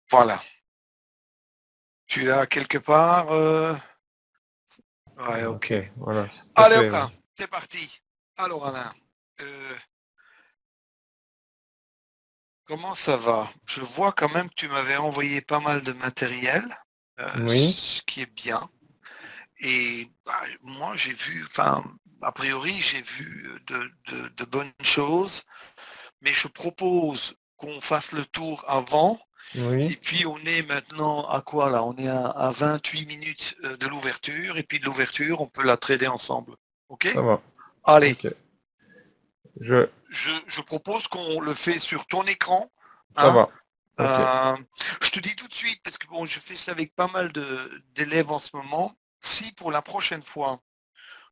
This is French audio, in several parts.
Voilà. Tu l'as quelque part Ouais, ok. Voilà. Allez, hop là, c'est parti. Alors, Alain, comment ça va? Je vois quand même que tu m'avais envoyé pas mal de matériel, Oui, ce qui est bien. Et moi, j'ai vu, enfin, a priori, j'ai vu de bonnes choses, mais je propose qu'on fasse le tour avant. oui, Et puis, on est maintenant à quoi là? On est à 28 minutes de l'ouverture. Et puis, de l'ouverture, on peut la trader ensemble. OK? ça va. Allez, Ok. Je, je propose qu'on le fait sur ton écran. ça Hein. va. Ok. Je te dis tout de suite, parce que bon, je fais ça avec pas mal d'élèves en ce moment. Si pour la prochaine fois,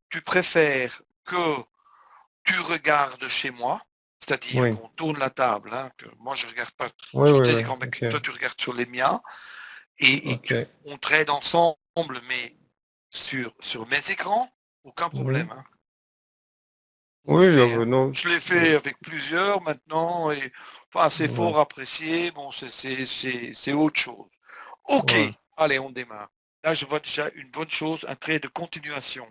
tu préfères que tu regardes chez moi, c'est-à-dire Oui. qu'on tourne la table, hein, que moi je regarde pas Oui, sur oui, tes oui. écrans, mais que Ok. toi tu regardes sur les miens, et Ok. qu'on trade ensemble, mais sur mes écrans, aucun Oui. problème. Hein. On le Oui, fait. Hein. non. Je l'ai fait avec plusieurs maintenant, et enfin, c'est Ouais. fort apprécié, bon, c'est autre chose. Ok, Ouais. allez, on démarre. Là, je vois déjà une bonne chose, un trait de continuation.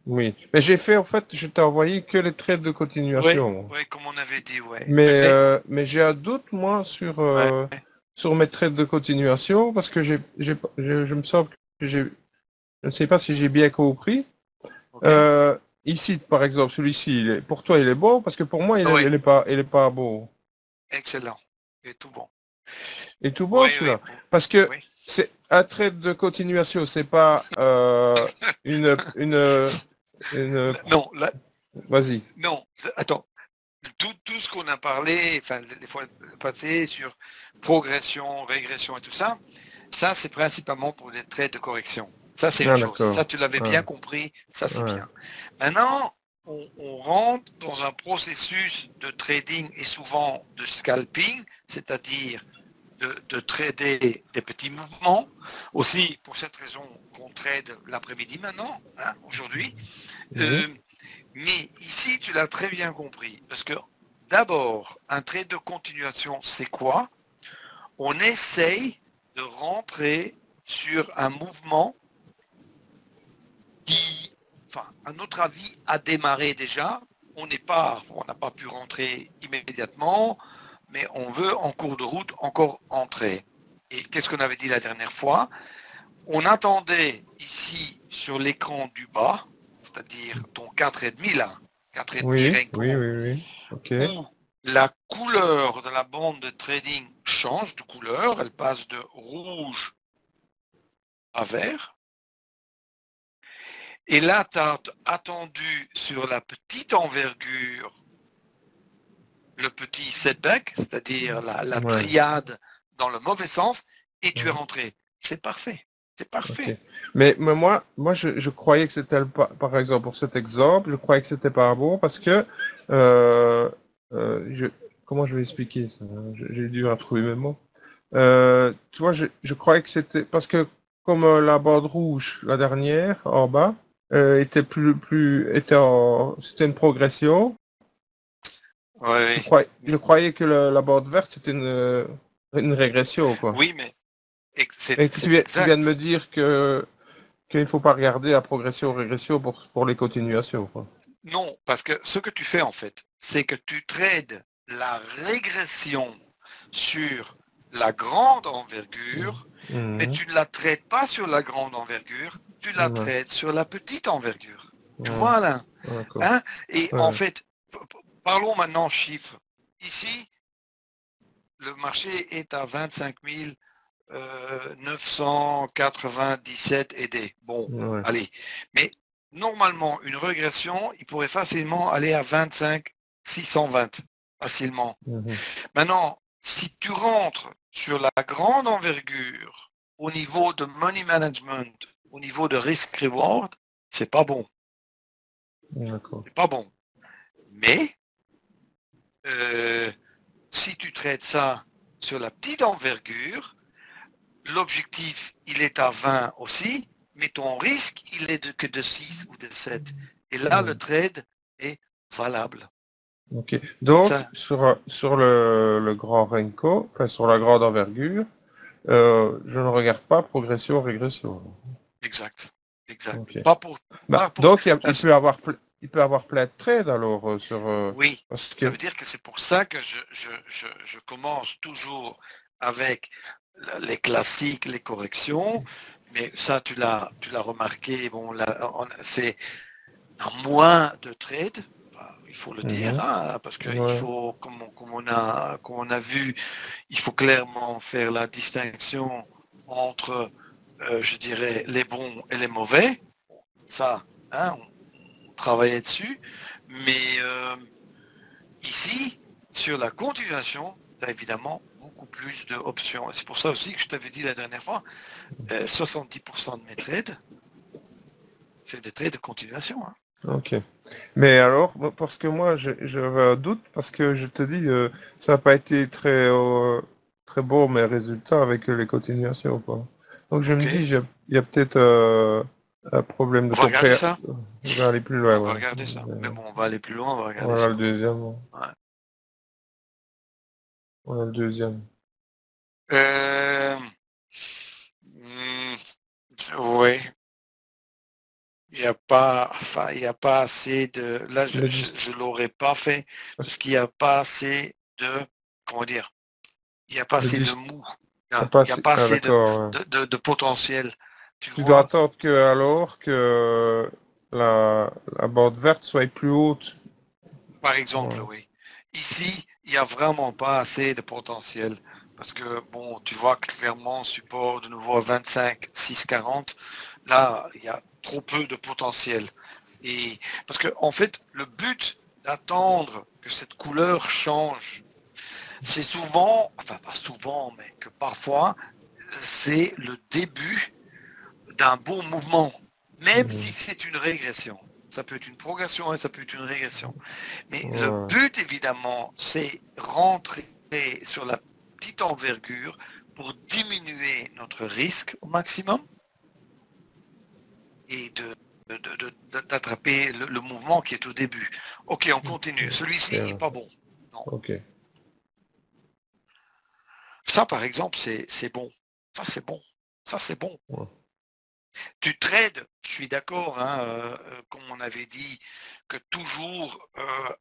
Oui. Mais j'ai fait, en fait, je t'ai envoyé que les traits de Oui, continuation, moi. oui, comme on avait dit, ouais. Mais j'ai un doute, moi, Ouais. sur mes traits de continuation, parce que je me semble que je ne sais pas si j'ai bien compris. Ok. Euh, Ici, par exemple, celui-ci, pour toi, il est bon, parce que pour moi, Oui, il est pas beau. excellent. Et tout bon. Et tout bon, Oui, oui, celui-là. Parce que oui. c'est un trait de continuation, c'est pas une... Non, là, Vas-y. non, attends. Tout ce qu'on a parlé, enfin, les fois passées sur progression, régression et tout ça, c'est principalement pour des traits de correction. Ça, c'est une Ah, chose. Ça, d'accord. tu l'avais Ah, bien compris. Ça, c'est ouais. bien. Maintenant, on rentre dans un processus de trading et souvent de scalping, c'est-à-dire de trader des petits mouvements. Aussi, pour cette raison, qu'on trade l'après-midi maintenant, hein, aujourd'hui. Oui. Euh, mais ici, tu l'as très bien compris. Parce que d'abord, un trade de continuation, c'est quoi? On essaye de rentrer sur un mouvement qui, enfin, à notre avis, a démarré déjà. On n'a pas pu rentrer immédiatement, mais on veut en cours de route encore entrer. Et qu'est-ce qu'on avait dit la dernière fois? On attendait ici sur l'écran du bas, c'est-à-dire ton 4,5 là, 4,5 Oui, oui, Renko, oui, oui. Ok. où la couleur de la bande de trading change de couleur, elle passe de rouge à vert. Et là, tu as attendu sur la petite envergure le petit setback, c'est-à-dire la Ouais. triade dans le mauvais sens, et tu es Ouais. rentré. C'est parfait. C'est Ok. parfait. Mais moi je croyais que c'était, par exemple, pour cet exemple, je croyais que c'était pas bon parce que, euh, je, comment je vais expliquer ça? J'ai dû retrouver mes mots. Tu vois, je croyais que c'était parce que comme la bande rouge, la dernière, en bas, était c'était une progression. Oui, Je croyais que la bande verte, c'était une régression, quoi. oui, mais Et que c'est tu viens de exact. me dire qu'il ne faut pas regarder la progression ou régression pour les continuations, quoi. Non, parce que ce que tu fais en fait, c'est que tu trades la régression sur la grande envergure, mais Mhm. tu ne la traites pas sur la grande envergure, tu la Ouais, traites sur la petite envergure. Tu ouais, vois là, d'accord. hein? Et en Ouais, fait, parlons maintenant chiffres. Ici, le marché est à 25 997 et des. Bon, ouais. allez. Mais normalement, une régression, il pourrait facilement aller à 25 620 facilement. Mhm. Maintenant, si tu rentres sur la grande envergure au niveau de money management, au niveau de risk reward, c'est pas bon. D'accord. C'est pas bon. Mais si tu traites ça sur la petite envergure, l'objectif, il est à 20 aussi, mais ton risque, il est que de 6 ou de 7. Et là, le Mhm. trade est valable. Ok. Donc, Ça, sur le grand Renko, enfin, sur la grande envergure, je ne regarde pas progression, régression. Exact. Exact. Ok. Pas pour Donc il parce- peut avoir plein de trades alors sur oui, parce que ça veut dire que c'est pour ça que je commence toujours avec les classiques, les corrections, mais ça tu l'as remarqué, bon là, c'est moins de trades, enfin, il faut le dire, hein, parce que il ouais. faut, comme on a vu, il faut clairement faire la distinction entre, je dirais, les bons et les mauvais. Ça, hein, on travaillait dessus, mais ici, sur la continuation, tu as évidemment beaucoup plus d'options. C'est pour ça aussi que je t'avais dit la dernière fois, 70% de mes trades, c'est des trades de continuation. Hein. Ok. Mais alors, parce que moi, j'avais un doute, parce que je te dis, ça n'a pas été très beau mes résultats avec les continuations, quoi. Donc je Ok, me dis, il y a peut-être un problème de on va regarder compréhension. ça. Je vais aller plus On loin, va ouais. regarder ça. Mais bon, on va aller plus loin, on va regarder Voilà le ça. deuxième. Ouais. Voilà le deuxième. Euh, oui, il y a pas assez de. Là, je l'aurais pas fait parce qu'il n'y a pas assez de. Comment dire? Il n'y a pas Le assez de 10, mou. Il n'y a passé. pas Ah assez d'accord. Ouais. de potentiel. Tu Tu dois vois, attendre que alors que la bande verte soit plus haute. par exemple, Ouais. oui. Ici, il n'y a vraiment pas assez de potentiel. Parce que, bon, tu vois clairement, support de nouveau à 25, 6, 40. Là, il y a trop peu de potentiel. Et parce que, en fait, le but d'attendre que cette couleur change, c'est souvent, enfin pas souvent, mais que parfois, c'est le début d'un bon mouvement, même si c'est une régression. Ça peut être une progression et ça peut être une régression. Mais le Ouais. but, évidemment, c'est rentrer sur la petite envergure pour diminuer notre risque au maximum et d'attraper le mouvement qui est au début. Ok, on continue. Celui-ci Ok. n'est pas bon. Non. Ok. Ça, par exemple, c'est bon. Ça, c'est bon. Ça, c'est bon. Ouais. Tu trades, je suis d'accord, hein, comme on avait dit, que toujours,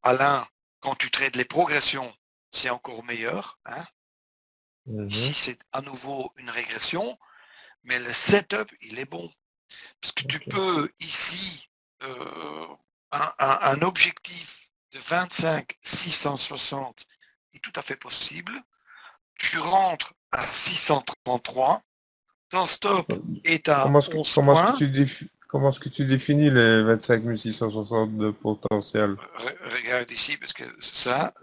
Alain, quand tu trades les progressions, c'est encore meilleur. Hein. Mhm. Ici, c'est à nouveau une régression, mais le setup, il est bon. Parce que tu Ok. peux ici, un objectif de 25 660 est tout à fait possible. Tu rentres à 633, ton stop est à 11 points. Comment est-ce que tu définis les 25 660 de potentiel? Regarde ici, parce que ça,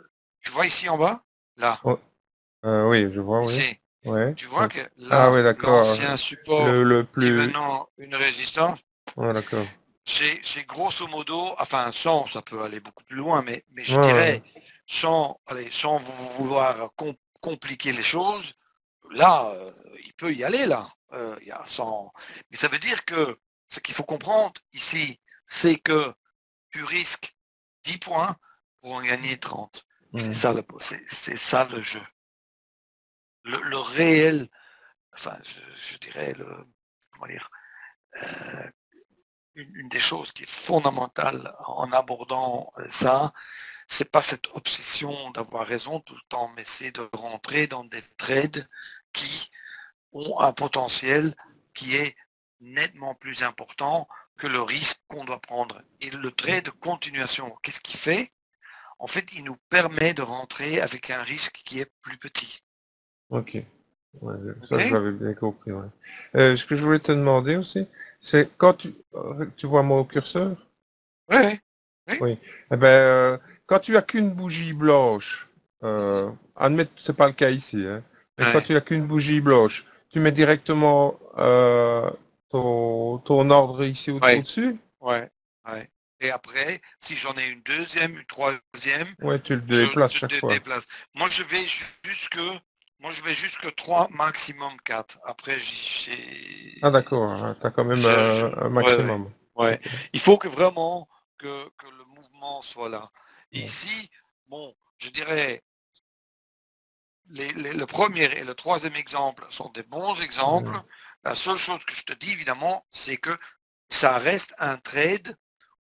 tu vois ici en bas, là, Oh, oui, je vois, oui. ici, Ouais. tu vois Donc, que ah là, oui, d'accord. l'ancien support Le qui est plus. maintenant une résistance, Ouais, d'accord. c'est grosso modo, enfin sans, ça peut aller beaucoup plus loin, mais Ouais, je ouais. dirais, sans vouloir compliquer les choses, là, il peut y aller là. Il y a 100. Mais ça veut dire que ce qu'il faut comprendre ici, c'est que tu risques 10 points pour en gagner 30. C'est Hmm. ça c'est ça le jeu. Le réel, enfin, je dirais, comment dire, euh, une des choses qui est fondamentale en abordant ça, c'est pas cette obsession d'avoir raison tout le temps, mais c'est de rentrer dans des trades qui ont un potentiel qui est nettement plus important que le risque qu'on doit prendre. Et le trade de continuation, qu'est-ce qu'il fait? En fait, il nous permet de rentrer avec un risque qui est plus petit. Ok. Ouais, ça, je OK? l'avais bien compris, ouais. Ce que je voulais te demander aussi, c'est quand tu vois mon curseur? Oui, oui. Oui. Oui. Eh ben, quand tu as qu'une bougie blanche, Mhm. admettons, c'est pas le cas ici, hein, mais quand Ouais, tu as qu'une bougie blanche, tu mets directement ton ordre ici ouais, au-dessus? ouais, ouais. Et après, si j'en ai une deuxième, une troisième, Ouais, tu le je déplaces te chaque fois. déplace. Moi, jusque, moi, je vais jusque 3, maximum 4. Après, Ah d'accord, tu as quand même un ouais, ouais, maximum. ouais. Ok. Il faut que vraiment que le mouvement soit là. Et Ouais. ici, bon, je dirais, le premier et le troisième exemple sont des bons exemples. La seule chose que je te dis, évidemment, c'est que ça reste un trade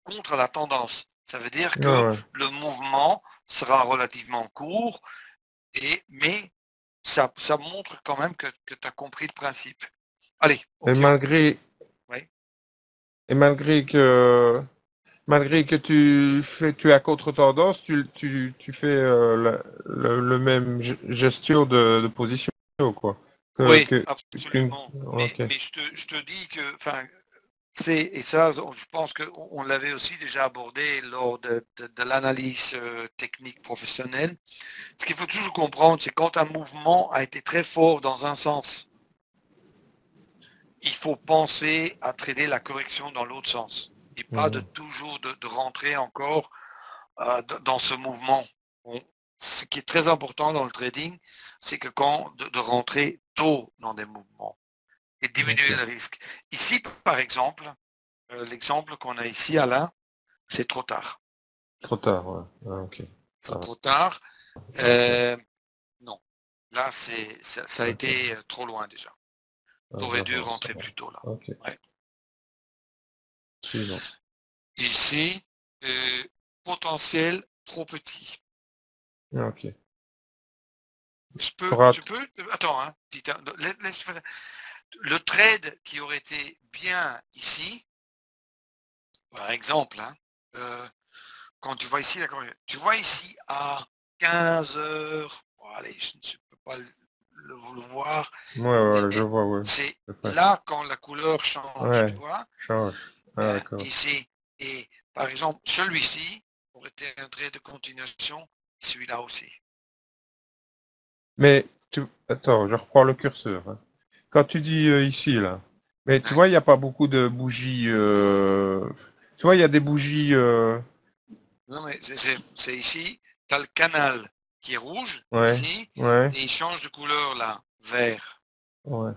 contre la tendance. Ça veut dire que le mouvement sera relativement court, mais ça montre quand même que tu as compris le principe. Allez. Et malgré tu es à contre-tendance, tu fais le même gestion de position, quoi. Oui, absolument. Mais je te dis que, et ça, je pense qu'on l'avait aussi déjà abordé lors de l'analyse technique professionnelle. Ce qu'il faut toujours comprendre, c'est quand un mouvement a été très fort dans un sens, il faut penser à trader la correction dans l'autre sens et pas de toujours de rentrer encore dans ce mouvement. Ce qui est très important dans le trading, c'est que de rentrer tôt dans des mouvements et diminuer le risque. Ici, par exemple, l'exemple qu'on a ici, Alain, c'est trop tard. Trop tard, ouais. Ah, ok. C'est trop tard. Non. Là, ça a été trop loin déjà. Tu aurais dû rentrer plus tôt là. Okay. Ouais. Suivant. Ici, potentiel trop petit. Ok. Tu peux. Attends, hein. Laisse faire. Le trade qui aurait été bien ici, par exemple, hein, quand tu vois ici, tu vois ici à 15 heures. Bon, allez, je ne peux pas le voir. Ouais, je vois, ouais. C'est là quand la couleur change, tu vois. Change. Ah, d'accord. Ici. Et par exemple, celui-ci aurait été un trade de continuation, celui-là aussi. Mais attends, je reprends le curseur. Hein. Quand tu dis ici, là, mais tu vois, il n'y a pas beaucoup de bougies. Tu vois, il y a des bougies. Non, mais c'est ici, tu as le canal qui est rouge, ici, et il change de couleur là, vert. Ouais,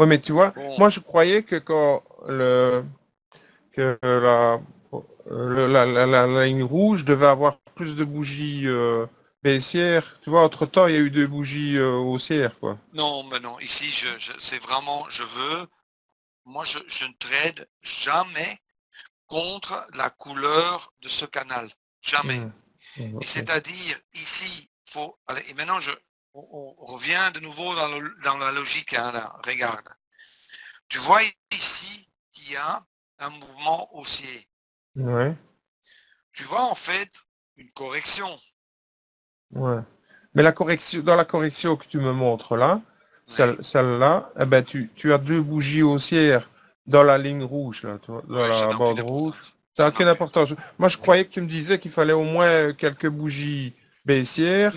mais tu vois, moi je croyais que quand la ligne rouge devait avoir plus de bougies baissières. Tu vois, entre-temps, il y a eu deux bougies haussières, quoi. Non, mais non, ici, c'est vraiment, moi, je ne trade jamais contre la couleur de ce canal. Jamais. Et c'est-à-dire, ici, et maintenant, on revient de nouveau dans la logique, hein, là, regarde. Tu vois ici qu'il y a un mouvement haussier. Ouais. Tu vois, en fait, une correction. Ouais. Mais dans la correction que tu me montres là, celle-là, eh ben, tu as deux bougies haussières dans la ligne rouge, là, dans la bande rouge. Ça n'a aucune importance. Moi, je croyais que tu me disais qu'il fallait au moins quelques bougies baissières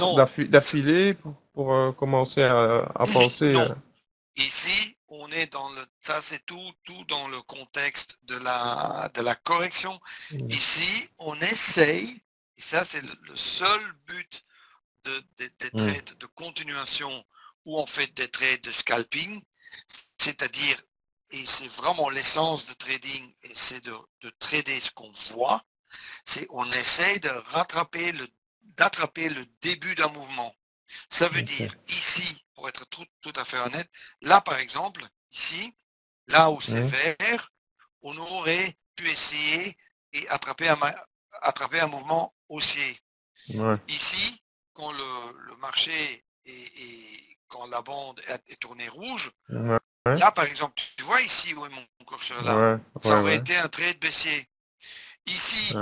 d'affilée pour commencer à penser. Non. Ici, on est ça c'est tout dans le contexte de la correction. Ici, on essaye, et ça c'est le seul but des trades de continuation où on fait des trades de scalping, c'est-à-dire, et c'est vraiment l'essence de trading, et c'est de trader ce qu'on voit, c'est on essaye d'attraper le début d'un mouvement. Ça veut dire, ici, pour être tout à fait honnête, là par exemple, ici, là où c'est vert, on aurait pu essayer et attraper un mouvement haussier. Ici, quand le marché quand la bande est tournée rouge, là par exemple, tu vois ici où est mon curseur là, ça aurait été un trade baissier. Ici,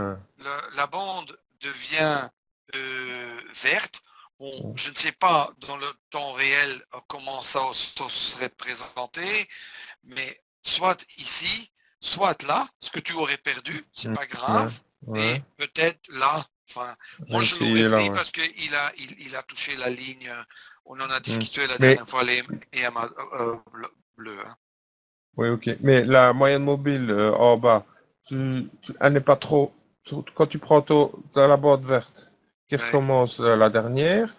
la bande devient verte. Bon, je ne sais pas dans le temps réel comment ça serait présenté, mais soit ici, soit là, ce que tu aurais perdu, c'est pas grave, et peut-être là. Enfin, moi je l'aurais pris parce qu'il a touché la ligne. On en a discuté la dernière fois, les EMA bleus. Hein. Oui, ok. Mais la moyenne mobile en bas, elle n'est pas trop. Quand tu prends dans la bande verte, qui recommence la dernière,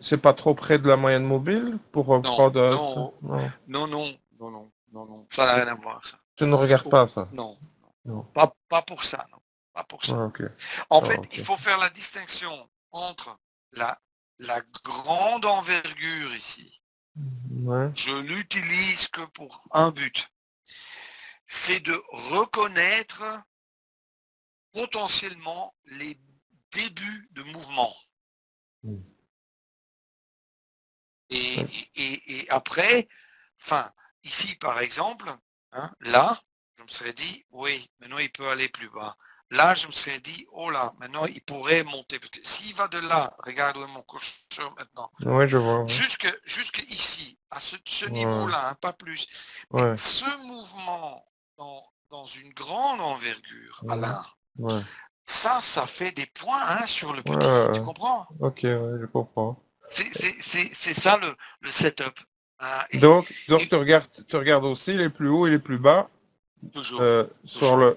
c'est pas trop près de la moyenne mobile pour prendre. Non. Ça n'a rien à voir, ça. Tu ne regardes pas ça? Non. Pas pour ça, non. Pas pour ça. Ah, okay. En fait, il faut faire la distinction entre la grande envergure ici, Ouais. je l'utilise que pour un but. C'est de reconnaître potentiellement les débuts de mouvement. Mm. Et, Ouais. et après, enfin, ici par exemple, hein, là, je me serais dit, oui, maintenant il peut aller plus bas. Là, je me serais dit, oh là, maintenant il pourrait monter. Parce que s'il va de là, regarde où est mon curseur maintenant, Ouais, je vois. Ouais. jusque ici, à ce Ouais. niveau-là, hein, pas plus. Mais Ouais. ce mouvement dans une grande envergure, Mhm. Alain, Ouais. ça fait des points hein, sur le Ouais, petit, tu ouais. comprends? Ok, ouais, je comprends. C'est ça le setup. Hein, Donc et tu regardes aussi les plus hauts et les plus bas toujours, sur toujours.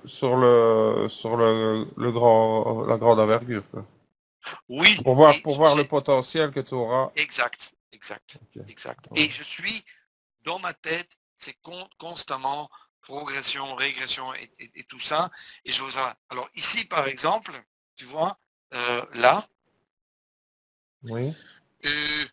la grande envergure, quoi. Oui, et Pour voir le potentiel que tu auras. exact, exact, Ok. exact. Ouais. Et je suis dans ma tête, c'est constamment progression, régression et tout ça. Et je vous alors ici, par exemple, tu vois, là, Oui. euh,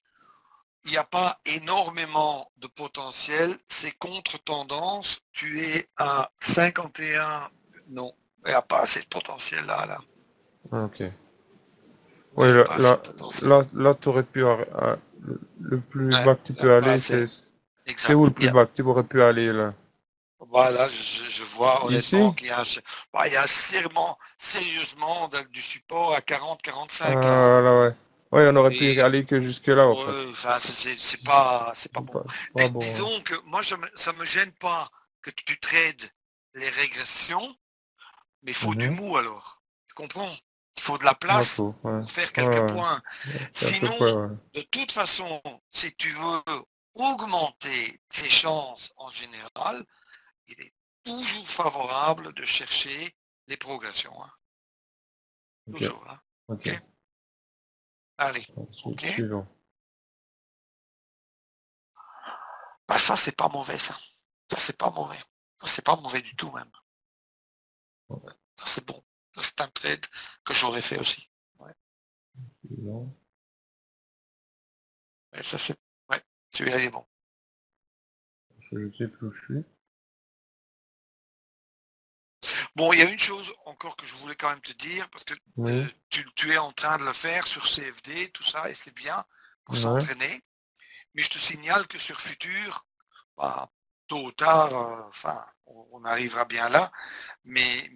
il n'y a pas énormément de potentiel, c'est contre-tendance, tu es à 51, non, il n'y a pas assez de potentiel là. Ah, ok. Oui, Oui, il n'y a pas assez de potentiel. là tu aurais pu le plus Ouais, bas que tu il n'y a peux pas aller, assez. c'est où Exact. le plus bas que tu aurais pu aller là? Voilà, je vois honnêtement Ici? qu'il y a, il y a sérieusement du support à 40-45 là. Ah, là, ouais. Ouais, on aurait pu Et aller que jusque là en fait. ouais, enfin, c'est pas bon. Pas bon. Hein. Disons que moi, ça me gêne pas que tu trades les régressions, mais il faut du Mhm. mou alors. Tu comprends? Il faut de la Ouais, place faut, ouais. pour faire Ouais, quelques ouais. points. C'est un peu Sinon, quoi, ouais. de toute façon, si tu veux augmenter tes chances en général, il est toujours favorable de chercher les progressions. Hein. Ok, Toujours. Hein. ok. OK? Allez. OK? Suivant. Bah, ça, c'est pas mauvais, ça. Ça, c'est pas mauvais. Ça, c'est pas mauvais du tout, même. Ça, c'est bon. Ça, c'est un trade que j'aurais fait aussi. Ouais. Suivant. Et ça, c'est. Ouais, celui-là, il est bon. Je sais plus où je suis. Bon, il y a une chose encore que je voulais quand même te dire, parce que Oui. tu es en train de le faire sur CFD, tout ça, et c'est bien pour Ouais. s'entraîner. Mais je te signale que sur Futur, bah, tôt ou tard, enfin, on arrivera bien là, mais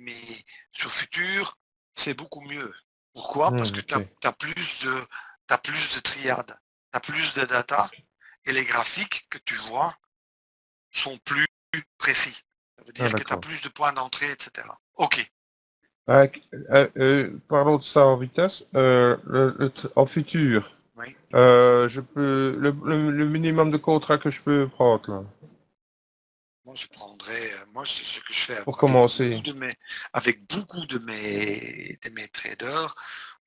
sur Futur, c'est beaucoup mieux. Pourquoi? Parce que tu Ok. as, plus de triades, tu as plus de data, et les graphiques que tu vois sont plus précis. Ça veut Ah dire que tu as d'accord. plus de points d'entrée, etc. OK. Parlons de ça en vitesse. En futur, Oui. je peux le minimum de contrat que je peux prendre là, Moi, je prendrais, moi, c'est ce que je fais pour commencer. avec beaucoup de mes traders,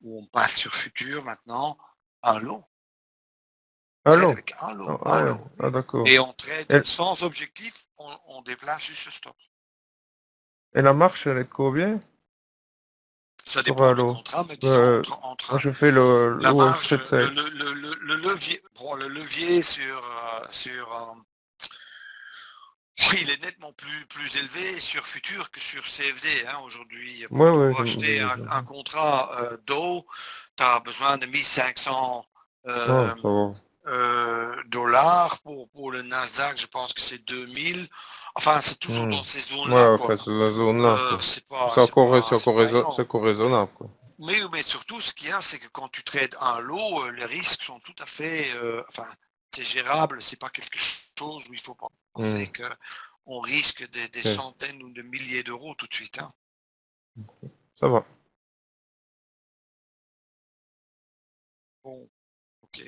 où on passe sur Futur maintenant, un lot. On trade Allô? avec un lot, Ah, un ouais. lot. Ah, d'accord. Et on trade Et, sans objectif, on déplace juste le stop. et la marche, elle est de combien Ça sur dépend un du lot? contrat, mais disons Euh, Moi, je fais le la Wall marge, Street 7. le levier, bon, le levier oui, il est nettement plus élevé sur Futur que sur CFD. Hein, aujourd'hui, Ouais, ouais, pour acheter un contrat d'eau, tu as besoin de 1500 ouais, ça va. dollars. Pour le Nasdaq, je pense que c'est 2000. Enfin, c'est toujours Hmm. dans ces Ouais, zones-là, enfin, quoi. c'est la zone là, quoi. C'est C'est pas énorme. encore raisonnable, quoi. Mais surtout, ce qu'il y a, c'est que quand tu trades un lot, les risques sont tout à fait, enfin, c'est gérable. C'est pas quelque chose où il faut Hmm. penser que on risque des Ok. centaines ou de milliers d'euros tout de suite. Hein. Ça va. Bon, ok,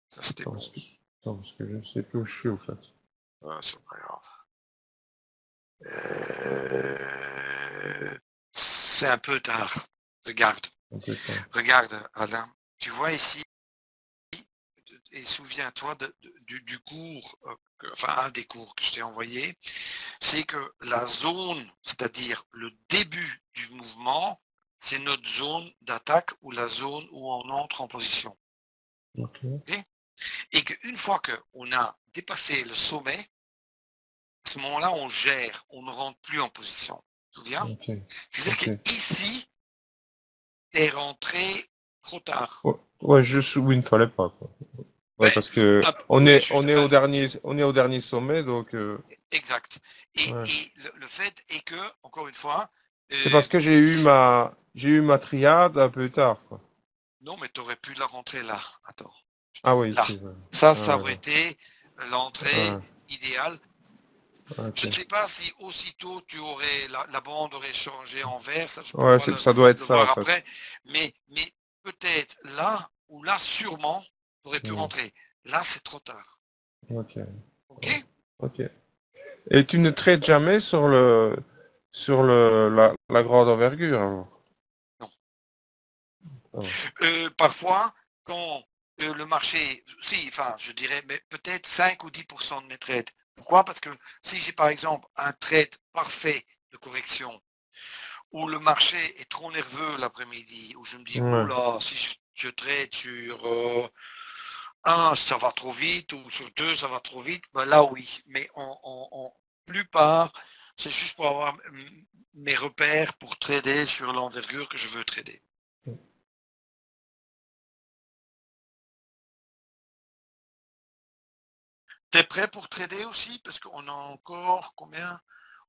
ça c'était Attends, bon. parce que je ne sais plus où je suis, en fait. C'est pas grave. C'est un peu tard. Regarde, Un peu ça. regarde, Alain. Tu vois ici, et souviens-toi du cours, enfin un des cours que je t'ai envoyé, c'est que la zone, c'est-à-dire le début du mouvement, c'est notre zone d'attaque ou la zone où on entre en position. Ok. Et qu'une fois qu'on a dépassé le sommet, à ce moment-là, on gère, on ne rentre plus en position. Tu te souviens? Ok. C'est-à-dire Ok. qu'ici, tu es rentré trop tard. Ouais, ouais, juste où il ne fallait pas, quoi. Ouais, Ben, parce que oui, juste, enfin, on est au dernier sommet, donc exact. ouais. Et le fait est que, encore une fois, C'est parce que ici, j'ai eu ma triade un peu tard, quoi. non, mais tu aurais pu la rentrer là. Attends. Ah oui, Là. ici, ouais. Ça Ah, aurait ouais, été l'entrée ouais. idéale. Je ne Ok. sais pas si aussitôt tu aurais la bande aurait changé en vert, ça je peux Ouais, pas ça doit être le ça, en voir fait. après, mais peut-être là ou là sûrement tu aurais pu Hmm. rentrer. Là c'est trop tard. Ok. Ok? Ok. Et tu ne traites jamais sur la grande envergure, alors? Non. Ah, Parfois, quand le marché, si, enfin je dirais, mais peut-être 5 ou 10% de mes trades. Pourquoi? Parce que si j'ai par exemple un trade parfait de correction où le marché est trop nerveux l'après-midi, où je me dis, ouais. oula, si je trade sur un, ça va trop vite, ou sur deux, ça va trop vite, ben là oui. Mais en plupart, c'est juste pour avoir mes repères pour trader sur l'envergure que je veux trader. T'es prêt pour trader aussi? Parce qu'on a encore combien?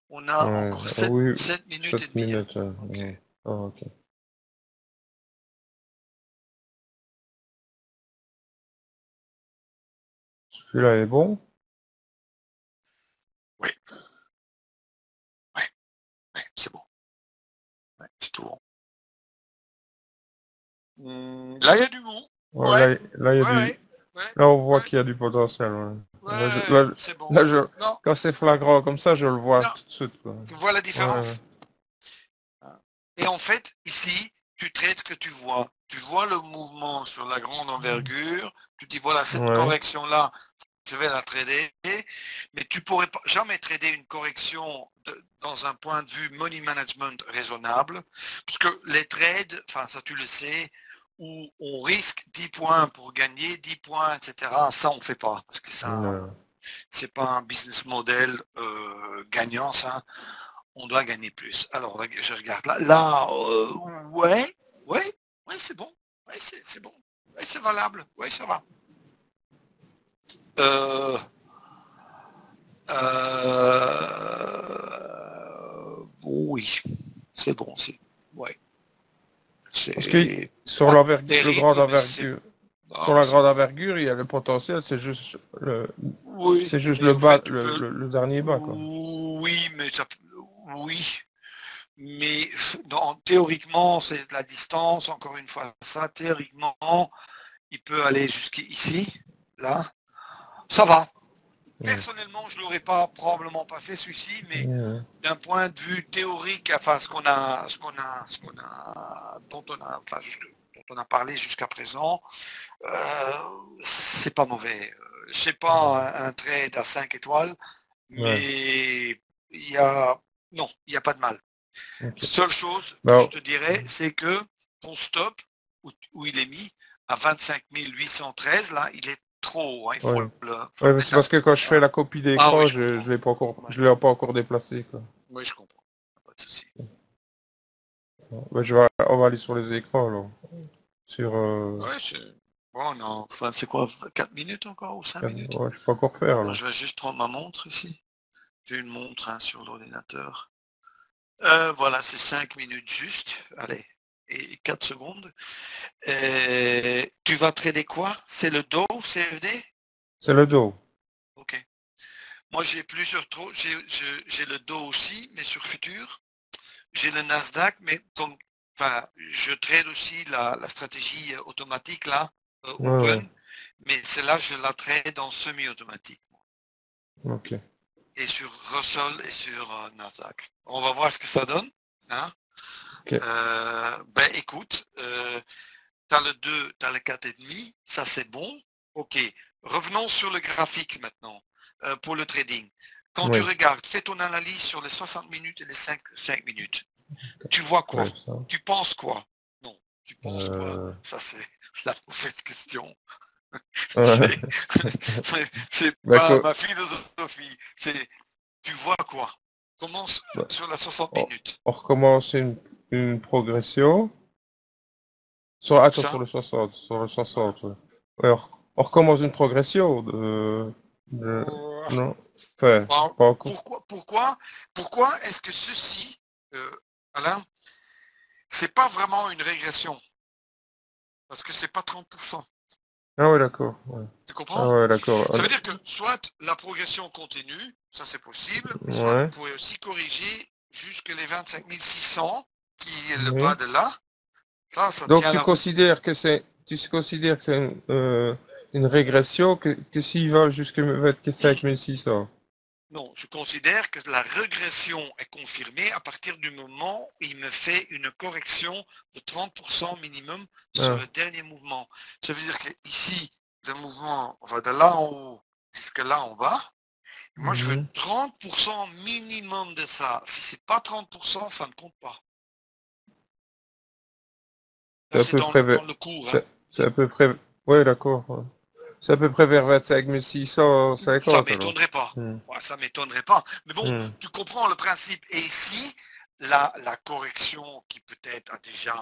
On a Ouais. encore Ah oui, 7 minutes et 7 demie. Hein. minutes. Ouais. Ok. Ouais. Ah, ok. Celui-là est bon. Oui, oui, oui, c'est bon. Ouais, c'est tout bon. Là, il y a du bon. Ouais, Ouais, là, il y a ouais, ouais, ouais, là, on voit ouais, qu'il y a du potentiel. Ouais. ouais, c'est bon. Là, Non, quand c'est flagrant comme ça, je le vois non, tout de suite, quoi. tu vois la Ouais. différence? Et en fait, ici, tu traites ce que tu vois. Tu vois le mouvement sur la grande envergure, tu dis voilà, cette Ouais. correction-là, je vais la trader, mais tu pourrais jamais trader une correction dans un point de vue money management raisonnable, parce que les trades, enfin ça tu le sais, où on risque 10 points pour gagner, 10 points, etc., ça on ne fait pas, parce que ça, Ouais. c'est pas un business model gagnant, ça on doit gagner plus. Alors, je regarde là. Là, ouais, ouais, ouais, c'est bon. Ouais, c'est bon. Ouais, c'est valable. Ouais, ça va. Euh, oui, c'est bon. Ouais, Parce que c'est sur pas le grand terrible, mais c'est envergure, sur non, mais la c'est grande bon. envergure, il y a le potentiel, Oui, c'est juste mais le au fait, bas, tu peux. le dernier bas, quoi. Oui, mais ça. Oui, mais théoriquement, c'est de la distance. Encore une fois, ça, théoriquement, il peut aller jusqu'ici, là. Ça va. Ouais. Personnellement, je ne l'aurais pas probablement pas fait celui-ci, mais Ouais. d'un point de vue théorique, enfin dont on a parlé jusqu'à présent, c'est pas mauvais. C'est pas un trade à 5 étoiles, Ouais. mais il y a non, il n'y a pas de mal. Ok. Seule chose que je Bah, te dirais, c'est que ton stop, où il est mis, à 25 813, là, il est trop haut. Hein, ouais. faut Ouais, le mais c'est mettre à parce que quand je fais voilà. la copie Ah oui, d'écran, je comprends. Ouais. je l'ai pas encore déplacé, quoi. Oui, je comprends. Pas de souci. Bah, on va aller sur les écrans, alors. Sur, Ouais, bon, non, enfin, c'est quoi, 4 minutes encore ou 5 minutes? ouais, je peux encore faire, Attends, alors. je vais juste prendre ma montre ici. J'ai une montre hein, sur l'ordinateur. Voilà, c'est 5 minutes juste. Allez, et 4 secondes. Tu vas trader quoi? C'est le Dow CFD? C'est le dos. Ok. Moi, j'ai plusieurs trop. J'ai le Dow aussi, mais sur futur. J'ai le Nasdaq, mais comme, enfin, je trade aussi la stratégie automatique là, Ouais, ouais. open, mais celle-là, je la trade en semi-automatique. Ok. Et sur Russell et sur Nasdaq. On va voir ce que ça donne. Hein. Ok. Ben écoute, tu as le 2, tu as le 4,5, ça c'est bon. Ok. Revenons sur le graphique maintenant pour le trading. Quand tu Oui. regardes, fais ton analyse sur les 60 minutes et les 5 minutes. Tu vois quoi? Ouais, ça. Tu penses quoi? Non. Tu penses quoi? Euh, Ça, c'est la mauvaise question. Ouais. C'est Bah, pas ma philosophie. C'est, tu vois quoi? Commence bah, sur la 60 on, minutes. on recommence une progression. Où Attends, ça? sur le 60, ouais. Ouais, on recommence une progression Euh, non, enfin, bon, pas encore. pourquoi est-ce que ceci, Alain, c'est pas vraiment une régression? Parce que c'est pas 30%. Ah ouais, d'accord. Ouais. Tu Ah comprends? ouais, d'accord. Ça veut dire que soit la progression continue, ça c'est possible, mais soit vous Ouais, pouvez aussi corriger jusque les 25 600, qui est le bas oui. de là. Ça Donc tient tu la route. considères que c'est une régression que s'il va jusqu'à 25 600. Non, je considère que la régression est confirmée à partir du moment où il me fait une correction de 30% minimum sur Ah. le dernier mouvement. Ça veut dire que ici, le mouvement va de là en haut jusque là en bas. Moi, je veux Mhm. 30% minimum de ça. Si c'est pas 30%, ça ne compte pas. Ça, C'est à c'est peu près dans le cours. Hein. c'est à peu près, ouais, d'accord. Ouais. C'est à peu près vers 25 Ça 650 alors. m'étonnerait pas. Hmm. Ouais, ça m'étonnerait pas. Mais bon, Hmm. tu comprends le principe. Et ici, la correction qui peut-être a déjà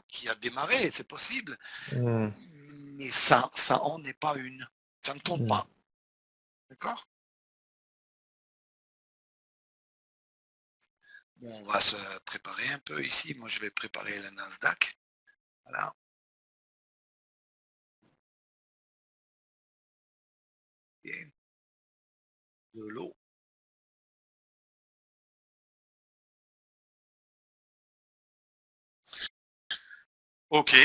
qui a démarré, c'est possible. Hmm. Mais ça en est pas une. Ça ne compte Hmm. pas. D'accord? Bon, on va se préparer un peu ici. Moi, je vais préparer le Nasdaq. Voilà. Et de l'eau. Ok.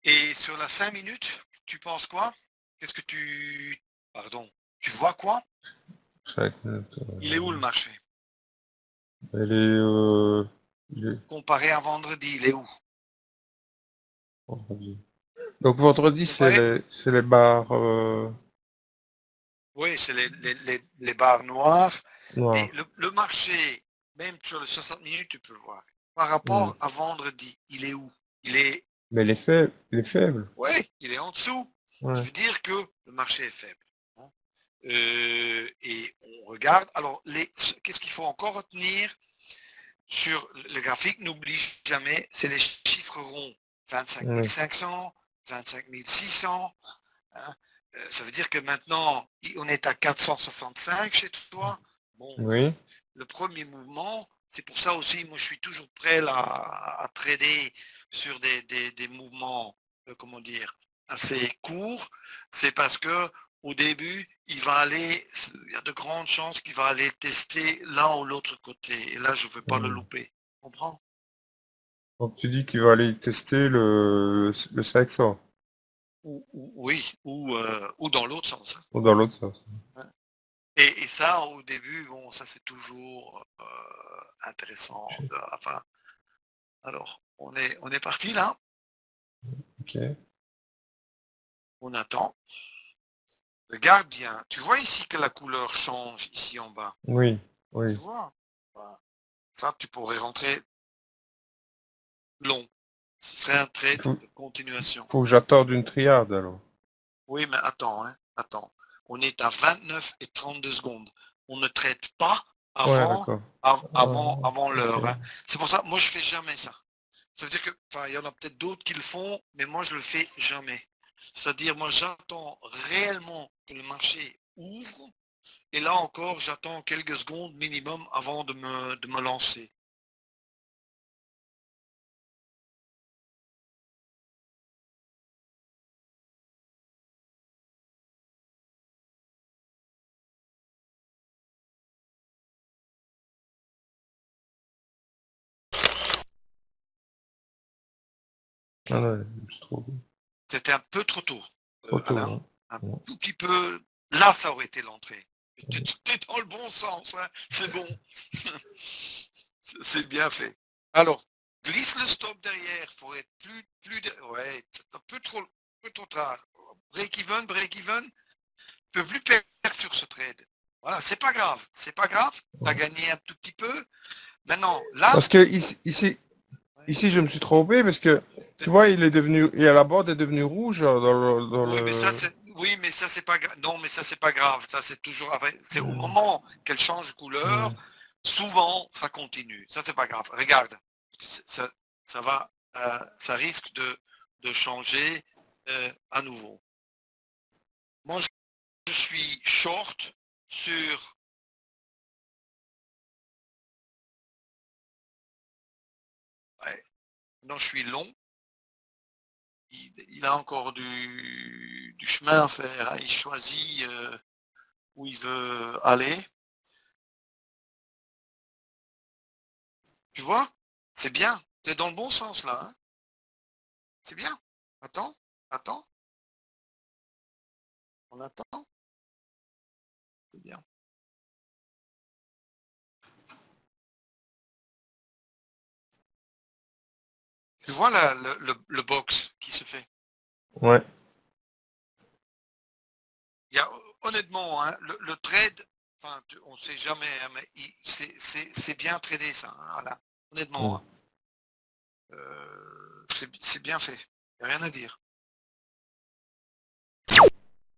Et sur la 5 minutes, tu penses quoi? Qu'est-ce que tu... Pardon. Tu vois quoi? 5 minutes. Il est où le marché? Elle est, il est Comparé à vendredi, il est où? vendredi. Donc vendredi, Comparé? c'est les bars Oui, c'est les barres noires. Mais noirs. le marché, même sur les 60 minutes, tu peux le voir. Par Hmm. rapport à vendredi, il est où? Il est... Mais il est faible. Oui, il est en dessous. Ça Ouais. veut dire que le marché est faible. Hein. Et on regarde. Alors, qu'est-ce qu'il faut encore retenir sur le graphique? N'oublie jamais, c'est les chiffres ronds. 25 Oui. 500, 25 600. Hein. Ça veut dire que maintenant, on est à 465 chez toi. Bon, Oui. le premier mouvement, c'est pour ça aussi, moi je suis toujours prêt là, à trader sur des mouvements, comment dire, assez courts. C'est parce que au début, il y a de grandes chances qu'il va aller tester l'un ou l'autre côté. Et là, je ne veux pas le Hmm. louper. Tu comprends? Donc tu dis qu'il va aller tester le 500 Oui, ou dans l'autre sens. ou dans l'autre sens. Hein. Et ça, au début, bon, ça c'est toujours intéressant. Enfin, alors, on est parti là, Ok. on attend. Regarde bien. Tu vois ici que la couleur change ici en bas. Oui. Tu Oui. vois? Voilà. Ça, tu pourrais rentrer long. Ce serait un Il trade faut, de continuation. faut que j'attende une triade alors. Oui, mais attends, hein, attends. On est à 29 et 32 secondes. On ne traite pas Ouais, avant, d'accord. avant Ok. l'heure. Hein. C'est pour ça, moi je fais jamais ça. Ça veut dire que, enfin, il y en a peut-être d'autres qui le font, mais moi je le fais jamais. C'est-à-dire, moi j'attends réellement que le marché ouvre, et là encore, j'attends quelques secondes minimum avant de me lancer. Ah ouais, c'est trop, C'était un peu trop tôt, trop tôt. Alain. Hein. Un Ouais. tout petit peu. Là, ça aurait été l'entrée. Tu es dans le bon sens, hein. C'est bon. C'est bien fait. Alors, glisse le stop derrière. Faut être ouais, c'est un peu trop tard. Break even. Tu peux plus perdre sur ce trade. Voilà, c'est pas grave. C'est pas grave. Tu as gagné un tout petit peu. Maintenant, là, Parce que ici, je me suis trompé parce que tu vois, il est devenu, et la bande est devenue rouge dans oui, mais ça, le... Oui, mais ça c'est pas grave. Non, mais ça c'est pas grave. Ça c'est toujours après. C'est au moment qu'elle change de couleur, souvent ça continue. Ça c'est pas grave. Regarde, ça va, ça risque de changer à nouveau. Moi, je suis short sur. Ouais, non, je suis long. Il a encore du chemin à faire, hein. Il choisit où il veut aller. Tu vois? C'est bien. C'est dans le bon sens là, hein. C'est bien. Attends, attends, on attend. C'est bien. Tu vois le box qui se fait. Ouais. Il y a, honnêtement, hein, le trade, enfin, on ne sait jamais, hein, mais c'est bien tradé ça. Hein, voilà. Honnêtement, hein. C'est bien fait. Il n'y a rien à dire.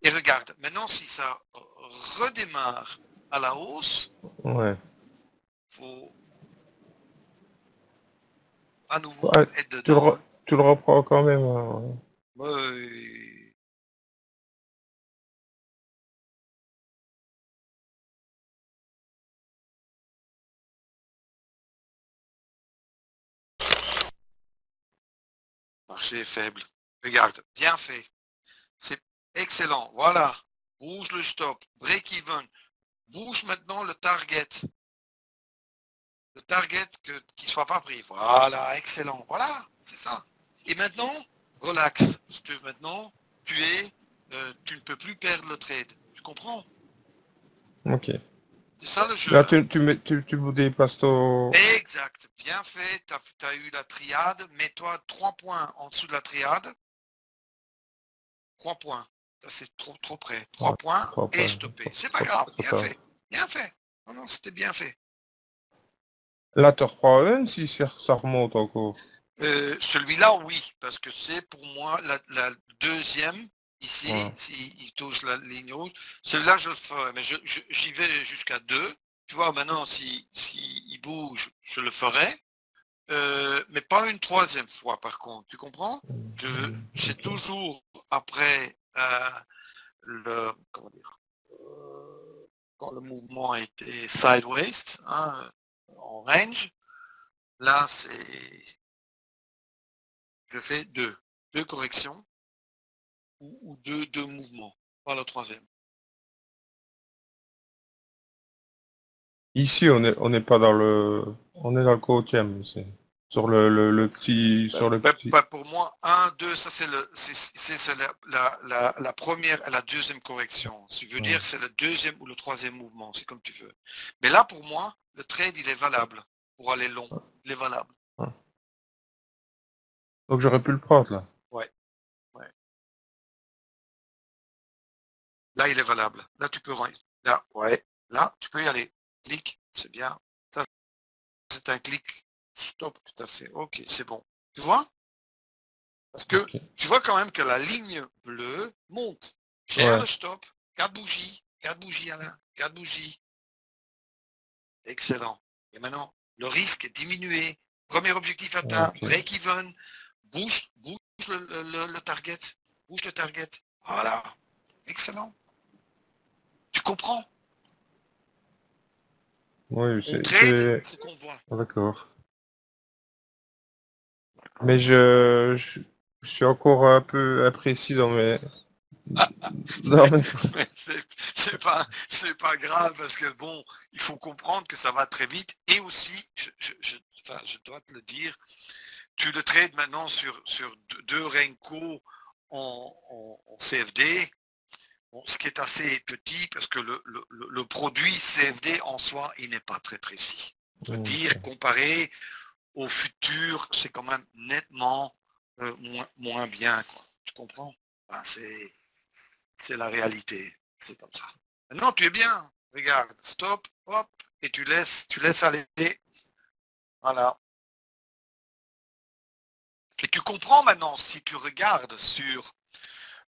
Et regarde, maintenant si ça redémarre à la hausse, Ouais. faut à nouveau Ouais, être dedans. Hein. tu le reprends quand même. Hein. Ouais. Marché est faible. Regarde, bien fait. C'est excellent. Voilà. Bouge le stop. Break even. Bouge maintenant le target. Le target qui ne soit pas pris. Voilà, excellent. Voilà, c'est ça. Et maintenant, relax. Parce que maintenant, tu ne peux plus perdre le trade. Tu comprends? Ok. C'est ça le jeu. Là, Hein. tu me dépasses ton... Exact. Bien fait. Tu as eu la triade. Mets-toi 3 points en dessous de la triade. 3 points. Ça, c'est trop près. 3 Ouais, points 3 et points. stopper. C'est pas grave. Bien Attends. fait. Bien fait. Non, non, c'était bien fait. Là, tu reprends un si ça remonte encore. Celui-là, oui, parce que c'est pour moi la deuxième. Ici, Ouais. s'il touche la ligne rouge, celui-là, je le ferai, mais j'y vais jusqu'à 2. Tu vois, maintenant, si il bouge, je le ferai, mais pas une troisième fois, par contre. Tu comprends? C'est Ok. toujours après comment dire, quand le mouvement a été sideways, hein, en range. Là, je fais deux corrections. Ou deux mouvements, pas le troisième. Ici, on n'est pas dans le... On est dans le quotième, ici. Sur le petit... Sur le petit... Pour moi, 1, 2, ça c'est la première et la deuxième correction. Ce qui veut dire c'est le deuxième ou le troisième mouvement, c'est comme tu veux. Mais là, pour moi, le trade, il est valable pour aller long. Il est valable. Ouais. Donc j'aurais pu le prendre, là. Ouais, ouais. Là, il est valable. Là, tu peux là, ouais. Là, tu peux y aller. Clic, c'est bien. Ça, c'est un clic. Stop, tout à fait. Ok, c'est bon. Tu vois? Parce que Ok. tu vois quand même que la ligne bleue monte. Gère le stop. 4 bougies. 4 bougies, Alain. 4 bougies. Excellent. Et maintenant, le risque est diminué. Premier objectif atteint. Ok. Break even. Bouge le target. Bouge le target. Voilà. Excellent. Tu comprends? Oui, On trade ce qu'on voit. D'accord. Mais je suis encore un peu imprécis dans mes... dans mes... Mais c'est pas grave parce que bon, il faut comprendre que ça va très vite et aussi, je dois te le dire, tu le trades maintenant sur deux Renko en CFD, bon, ce qui est assez petit parce que le produit CFD en soi, il n'est pas très précis. Je veux dire, comparé au futur, c'est quand même nettement moins bien, quoi. Tu comprends? Enfin, c'est la réalité. C'est comme ça. Maintenant, tu es bien. Regarde, stop, hop, et tu laisses aller. Voilà. Et tu comprends maintenant, si tu regardes sur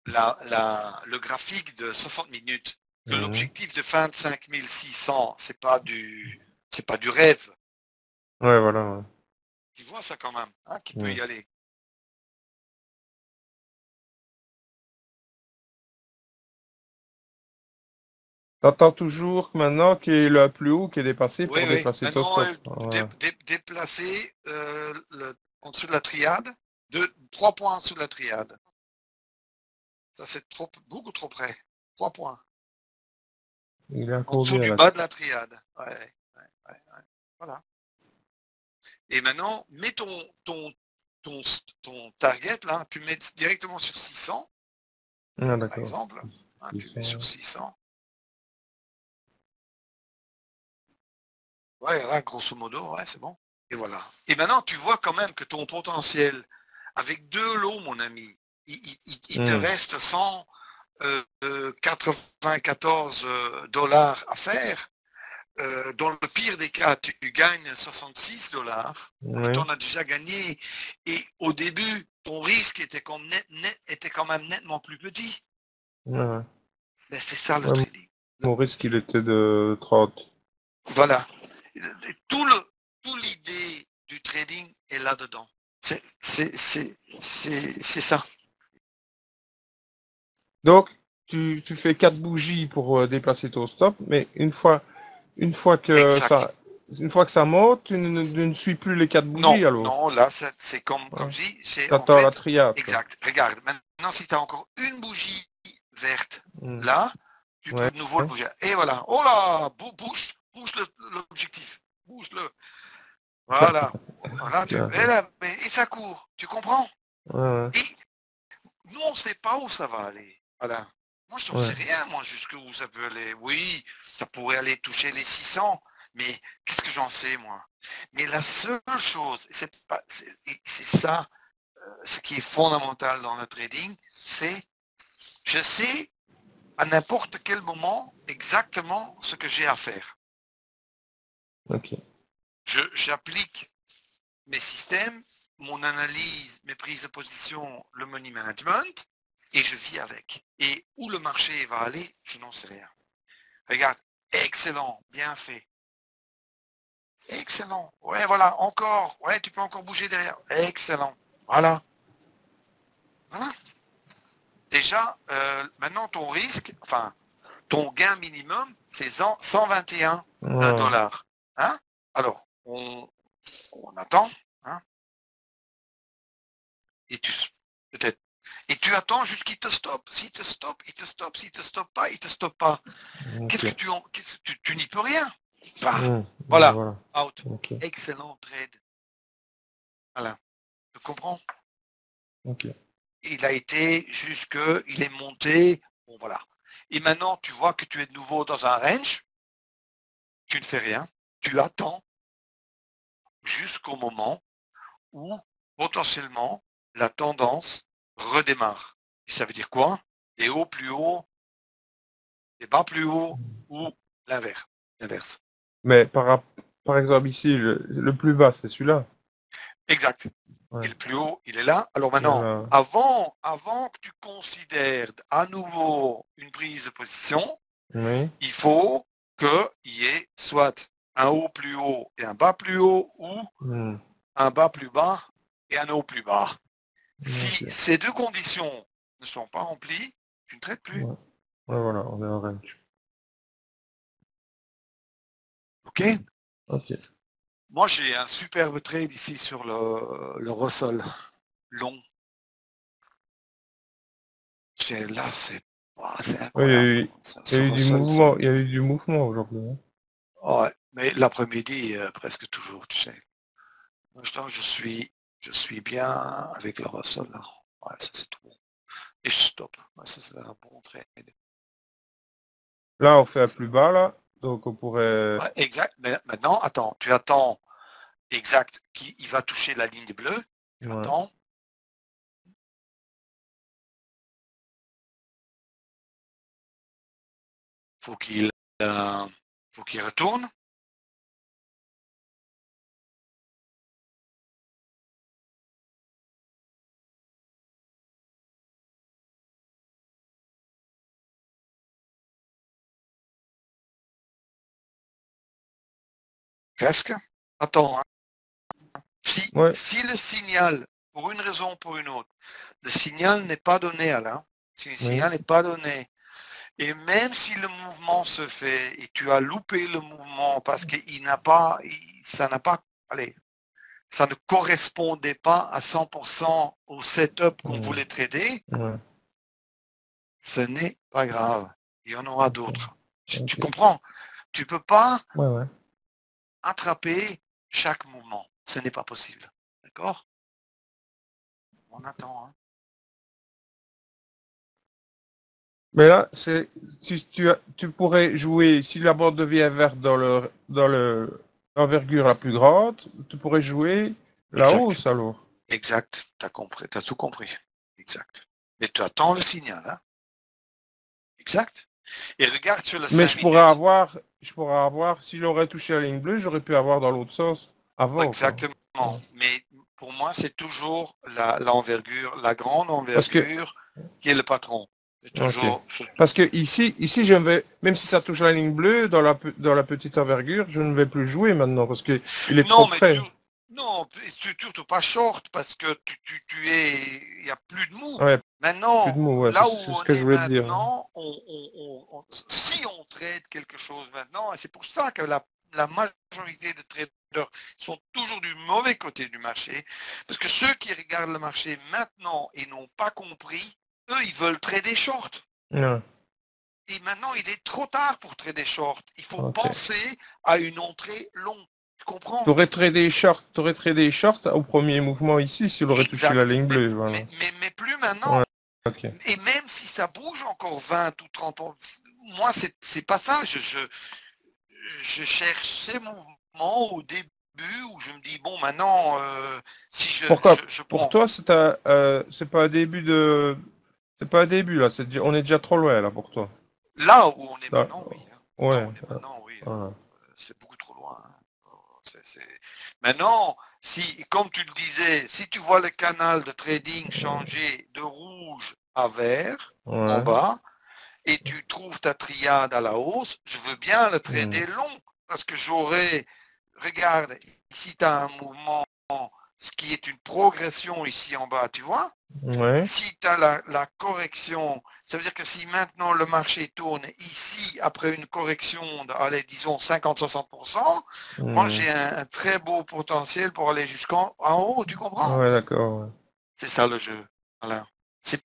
le graphique de 60 minutes, que l'objectif de 25 600, c'est pas du rêve. Ouais, voilà. Ouais. Tu vois ça quand même, hein, qui peut y aller. T'attends toujours que maintenant qu'il est le plus haut qui est dépassé Oui, pour oui. déplacer ton Maintenant, stop. Ouais. déplacer en dessous de la triade, 3 points en dessous de la triade. Ça, c'est beaucoup trop près. 3 points. Il est à En dessous combien du là? bas de la triade. Ouais. Voilà. Et maintenant, mets ton target, là, tu mets directement sur 600, Ah, par d'accord. exemple. Hein, tu mets sur 600. Ouais, là, grosso modo, ouais, c'est bon. Et voilà. Et maintenant, tu vois quand même que ton potentiel, avec 2 lots, mon ami, il te reste 194 dollars à faire. Dans le pire des cas, tu gagnes 66 dollars. Oui. Tu en as déjà gagné. Et au début, ton risque était quand même nettement plus petit. Ouais. Mais c'est ça le Ouais, trading. mon risque, il était de 30. Voilà. Tout l'idée du trading est là-dedans. C'est ça. Donc, tu fais 4 bougies pour déplacer ton stop, mais une fois que Exact. ça monte, tu ne suis plus les 4 Non, bougies alors. non, là, c'est comme Ouais. je dis, c'est en T'attends la fait, triade. Quoi. exact. Regarde, maintenant, si tu as encore une bougie verte, Mm. là, tu peux Ouais. de nouveau le bouger. Et voilà. Oh là, bouge l'objectif. Bouge-le. Voilà. Voilà, et ça court. Tu comprends? Ouais. Et nous, on ne sait pas où ça va aller. Voilà. Moi, je n'en sais rien, moi, jusqu'où ça peut aller. Oui, ça pourrait aller toucher les 600, mais qu'est-ce que j'en sais, moi? Mais la seule chose, c'est ça, ce qui est fondamental dans le trading, c'est je sais à n'importe quel moment exactement ce que j'ai à faire. Ok. J'applique mes systèmes, mon analyse, mes prises de position, le money management, et je vis avec. Et où le marché va aller, je n'en sais rien. Regarde, excellent, bien fait. Excellent. Ouais, voilà, encore. Ouais, tu peux encore bouger derrière. Excellent. Voilà. Voilà. Déjà, maintenant, ton risque, enfin, ton gain minimum, c'est 121 dollars. Hein? Alors, on attend. Hein? Et peut-être. Et tu attends jusqu'il te stoppe. S'il te stoppe, il te stoppe. S'il te stoppe pas, il te stoppe pas. Okay. Qu'est-ce que tu n'y peux rien. Bah, voilà. Out. Okay. Excellent trade. Voilà. Tu comprends? Ok. Il a été il est monté. Bon, voilà. Et maintenant, tu vois que tu es de nouveau dans un range. Tu ne fais rien. Tu attends jusqu'au moment où potentiellement la tendance redémarre. Et ça veut dire quoi? Des hauts plus hauts, des bas plus hauts ou l'inverse. Mais par exemple ici, le plus bas, c'est celui-là. Exact. Ouais. Et le plus haut, il est là. Alors maintenant, avant que tu considères à nouveau une prise de position, il faut qu'il y ait soit un haut plus haut et un bas plus haut ou un bas plus bas et un haut plus bas. Si ces deux conditions ne sont pas remplies, tu ne traites plus. Ouais, voilà, on est en range. OK? Ok. Moi, j'ai un superbe trade ici sur le Russell long. Là, c'est incroyable. Il y a eu du mouvement, il y a eu du mouvement aujourd'hui. Hein. Ouais, mais l'après-midi, presque toujours, tu sais. Maintenant, je suis bien avec le Russell là. Ouais, ça c'est tout bon. Et je stoppe. Ouais, ça c'est un bon trade. Là, on fait un plus bas là, donc on pourrait. Ouais, exact. Mais maintenant, attends, tu attends exact qu'il va toucher la ligne bleue. Tu attends. Faut qu'il retourne. presque. Attends, hein. Ouais. Si le signal, pour une raison ou pour une autre, le signal n'est pas donné, Alain, si le signal n'est pas donné, et même si le mouvement se fait et tu as loupé le mouvement parce que ça n'a pas, allez, ça ne correspondait pas à 100% au setup qu'on voulait trader, Ouais. ce n'est pas grave. Il y en aura d'autres. Ok. Tu comprends? Tu peux pas Ouais. attraper chaque mouvement. Ce n'est pas possible. D'accord? On attend. Hein. Mais là, tu pourrais jouer, si la bande devient verte dans l'envergure la plus grande, tu pourrais jouer la Exact. hausse alors. Exact. Tu as compris. Tu as tout compris. Exact. Mais tu attends le signal. Hein? Exact. Et regarde sur le 5 Mais minutes. je pourrais avoir, si j'aurais touché la ligne bleue, j'aurais pu avoir dans l'autre sens avant. Exactement. Quoi. Mais pour moi, c'est toujours l'envergure, la grande envergure qui est le patron. C'est toujours. Okay. Parce que ici, même si ça touche la ligne bleue, dans la petite envergure, je ne vais plus jouer maintenant parce que il est trop près. Non, surtout pas short parce que il n'y a plus de mou. Ouais, maintenant, plus de mou, ouais, là où c'est on ce que est je voulais te dire. maintenant, si on trade quelque chose maintenant, et c'est pour ça que la majorité de traders sont toujours du mauvais côté du marché, parce que ceux qui regardent le marché maintenant et n'ont pas compris, eux, ils veulent trader short. Ouais. Et maintenant, il est trop tard pour trader short. Il faut penser à une entrée longue. Tu comprends? T'aurais tradé short au premier mouvement ici s'il aurait touché la ligne bleue. Voilà. Mais plus maintenant. Ouais. Okay. Et même si ça bouge encore 20 ou 30 ans, moi, c'est pas ça. Je cherche ces mouvements au début où je me dis, bon, maintenant, si je... Pourquoi je pour toi, c'est pas un début de... C'est pas un début, là. On est déjà trop loin, là, pour toi. Là où on est maintenant, oui. Hein. Ouais. Là où on est maintenant, oui. Hein. C'est beaucoup trop loin. Hein. Maintenant, si, comme tu le disais, si tu vois le canal de trading changer de rouge à vert en bas et tu trouves ta triade à la hausse, je veux bien le trader long parce que regarde, ici tu as un mouvement, ce qui est une progression ici en bas, tu vois? Ouais. Si tu as la correction, ça veut dire que si maintenant le marché tourne ici après une correction de, allez, disons 50-60%, moi j'ai un très beau potentiel pour aller jusqu'en haut, tu comprends? Ouais, d'accord. Ouais. C'est ça le jeu. Voilà. C'est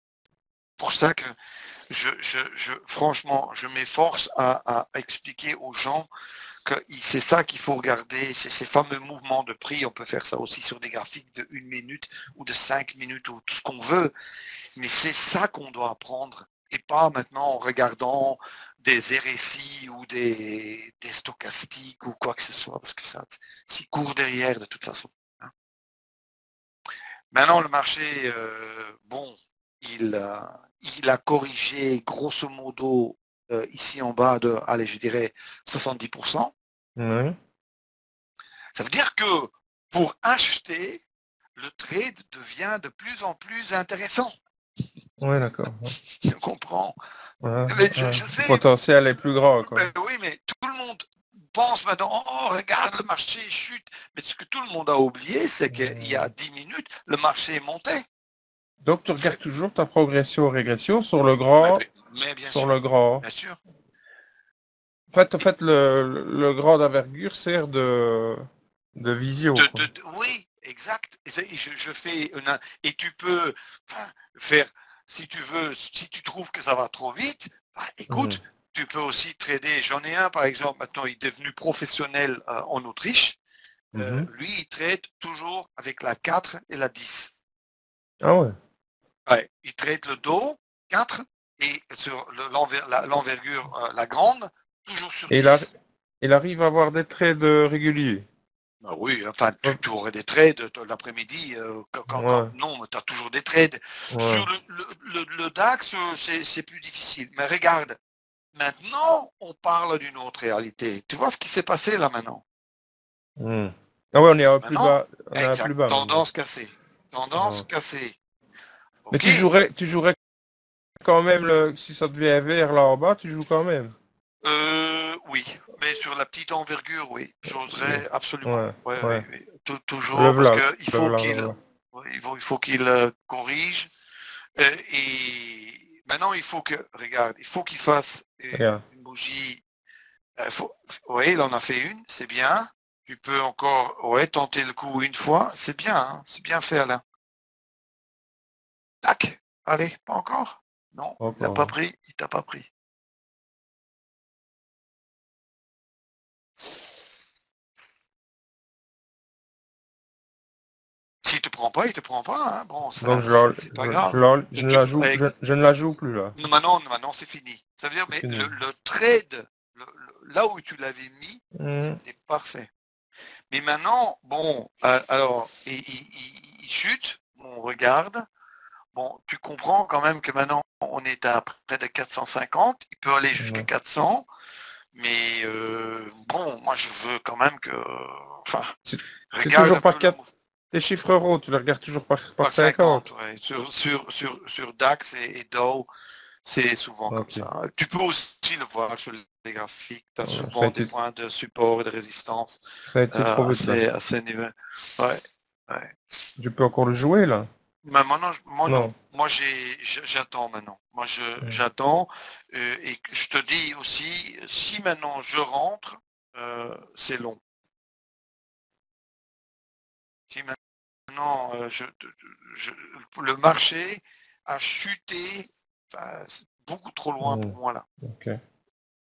pour ça que franchement, je m'efforce à expliquer aux gens que c'est ça qu'il faut regarder, c'est ces fameux mouvements de prix. On peut faire ça aussi sur des graphiques de 1 minute ou de 5 minutes ou tout ce qu'on veut. Mais c'est ça qu'on doit apprendre et pas maintenant en regardant des RSI ou des stochastiques ou quoi que ce soit parce que ça s'y court derrière de toute façon. Hein. Maintenant, le marché, bon, il a corrigé grosso modo ici en bas de, allez, je dirais 70%. Ouais. Ça veut dire que pour acheter, le trade devient de plus en plus intéressant. Ouais, d'accord. Je comprends. Ouais, Mais je sais. Le potentiel est plus grand. Quoi. Mais oui, mais tout le monde pense maintenant, oh, regarde, le marché chute. Mais ce que tout le monde a oublié, c'est qu'il y a 10 minutes, le marché montait. Donc, tu regardes toujours ta progression-régression sur le grand. Mais bien sur sûr, le grand. Bien sûr. En fait le grand d'envergure sert de visio. Oui, exact. Je fais et tu peux faire, si tu veux, si tu trouves que ça va trop vite, bah, écoute, tu peux aussi trader. J'en ai un, par exemple, maintenant, il est devenu professionnel en Autriche. Lui, il trade toujours avec la 4 et la 10. Ah ouais. Ouais, il trade le dos, 4, et sur l'envergure, la grande, toujours sur 10. Il arrive à avoir des trades réguliers. Bah oui, enfin, tu aurais des trades l'après-midi. Non, mais tu as toujours des trades. Ouais. Sur le DAX, c'est plus difficile. Mais regarde, maintenant, on parle d'une autre réalité. Tu vois ce qui s'est passé là maintenant? Ah ouais, on est à plus bas. Exact. Tendance cassée. Tendance cassée. Okay. Mais tu jouerais quand même, si ça devient vert là en bas, tu joues quand même. Oui, mais mais sur la petite envergure, oui, j'oserais absolument. Ouais, Ouais, ouais. oui, oui. Toujours, Le parce voilà, qu'il le faut voilà, le qu'il voilà. ouais, il faut qu'il corrige. Et maintenant, il faut que, regarde, il faut qu'il fasse Regarde. une bougie. Oui, il en a fait une, c'est bien. Tu peux encore, ouais, tenter le coup une fois, c'est bien, hein, c'est bien fait là. Tac, allez, pas encore? Non, il n'a pas Encore. pris, il t'a pas pris. S'il te prend pas, il te prend pas, hein. Bon, Donc ça, c'est pas grave. je ne la joue, je ne la joue plus là. Maintenant, c'est fini. Ça veut dire, C'est mais fini. le trade, là où tu l'avais mis, Mhm. c'était parfait. Mais maintenant, bon, alors, il chute, on regarde. Bon, tu comprends quand même que maintenant, on est à près de 450. Il peut aller jusqu'à Ouais. 400. Mais bon, moi, je veux quand même que... Enfin, C'est regarde toujours un peu par le 4. Tes chiffres euros, tu les regardes toujours par par 50. 50. Ouais. Sur DAX et Dow, c'est souvent comme Ok. ça. Tu peux aussi le voir sur les graphiques. Tu as Ouais, ça a souvent des été, points de support et de résistance ça a été trop vite là. à ces niveaux. Ouais, ouais. Tu peux encore le jouer là? Mais maintenant, moi non. Non. Moi j'attends maintenant. Moi Mhm. j'attends et je te dis aussi, si maintenant je rentre, c'est long. Si maintenant je- le marché a chuté, enfin, c'est beaucoup trop loin pour Mhm. moi là. Ok. Hein.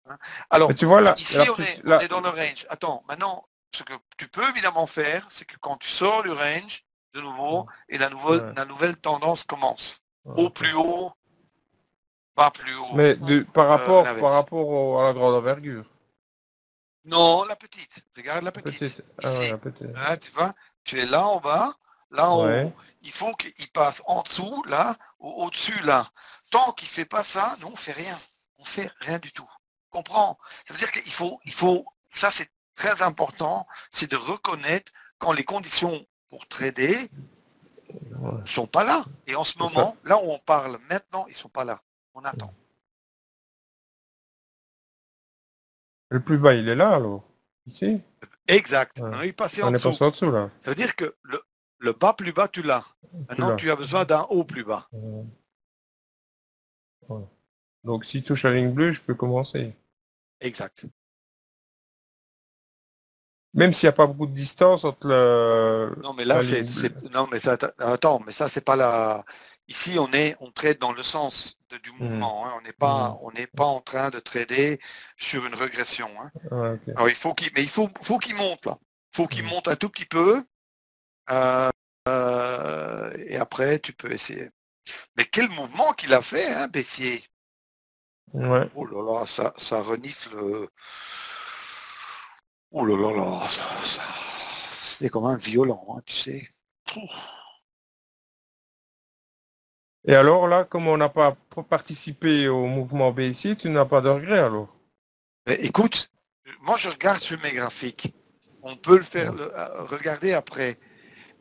Mais Alors, tu vois là, la ici plus, on là, est dans le range. Attends, maintenant, ce que tu peux évidemment faire, c'est que quand tu sors du range, de nouveau, et ouais, la nouvelle tendance commence. Au ok. plus haut, pas plus haut, Mais par l'inverse. rapport à la grande envergure. Non, la petite. Regarde la petite. Petite. Ah ouais, Ici. la petite. Hein, tu vois, tu es là en bas, là en Ouais. haut. Il faut qu'il passe en dessous, là, ou au-dessus, là. Tant qu'il ne fait pas ça, nous, on ne fait rien. On ne fait rien du tout. Comprends? Ça veut dire ça c'est très important, c'est de reconnaître quand les conditions pour trader Ouais. ne sont pas là. Et en ce C'est ça. moment, là où on parle maintenant, ils ne sont pas là. On attend. Le plus bas, il est là alors. Ici. Exact. Ouais. Maintenant, il passait en On est dessous. passé en dessous là. Ça veut dire que le bas plus bas, tu l'as. Plus Maintenant, là. tu as besoin d'un haut plus bas. Ouais. Donc s'il touche la ligne bleue, je peux commencer. Exact. Même s'il n'y a pas beaucoup de distance entre Non, mais là, la ligne bleue. non, mais ça, attends, mais ça, c'est pas la. Ici, on trade dans le sens du Hmm. mouvement. Hein. Hmm. On n'est pas en train de trader sur une régression. Hein. Ouais, ok. Alors, mais faut qu'il monte là. Faut qu'il Hmm. monte un tout petit peu. Et après, tu peux essayer. Mais quel mouvement qu'il a fait, hein, baissier. Ouais. Oh là là, ça renifle. Oh là là là, c'est quand même violent, hein, tu sais. Et alors là, comme on n'a pas participé au mouvement baissier, tu n'as pas de regret alors? Mais écoute, moi je regarde sur mes graphiques. On peut le faire, Ouais, regarder après.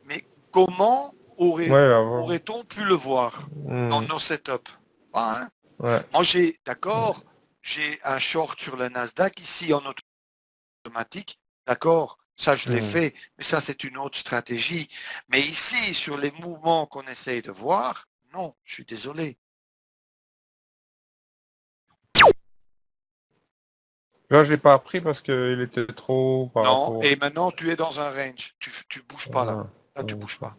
Mais comment ouais, avant. aurait-on pu le voir dans Hmm. nos setups? Pas, hein. Ouais. Moi d'accord, j'ai un short sur le Nasdaq ici en automatique, d'accord, ça je l'ai Hmm. fait, mais ça c'est une autre stratégie. Mais ici, sur les mouvements qu'on essaye de voir, non, je suis désolé. Là, je l'ai pas appris parce qu'il était trop par Non, rapport. et maintenant tu es dans un range, tu bouges pas là. Ouais, Là, tu ouais, bouges pas.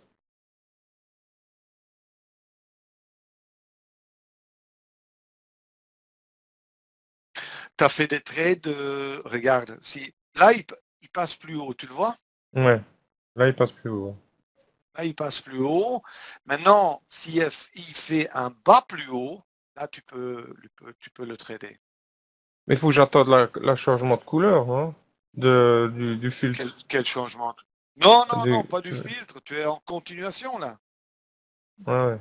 Tu as fait des trades, regarde, si là il passe plus haut, tu le vois? ouais. Là, il passe plus haut. Là, il passe plus haut. Maintenant, si il fait un bas plus haut, là tu peux le trader. Mais il faut que j'attende la changement de couleur, hein, du filtre. Quel changement? Non, non, non, Du, pas du filtre, tu es en continuation là. ouais, ouais.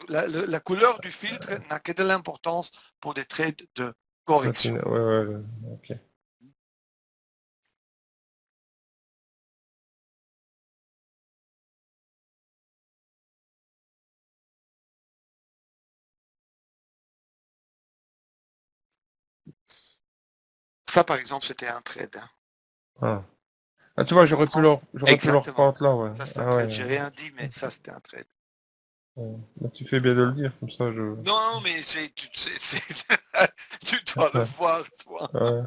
La couleur du filtre n'a que de l'importance pour des trades de correction. Ouais, ouais, ouais, ok. Ça, par exemple, c'était un trade. Hein. Ah. Ah, tu vois, Tu comprends? j'aurais pu le Exactement. reprendre là, ouais. Ça, c'est un Ah ouais. trade. J'ai rien dit, mais ça, c'était un trade. Ouais. Bah, tu fais bien de le dire, comme ça je... Non, non, mais tu dois le voir, toi. Ouais.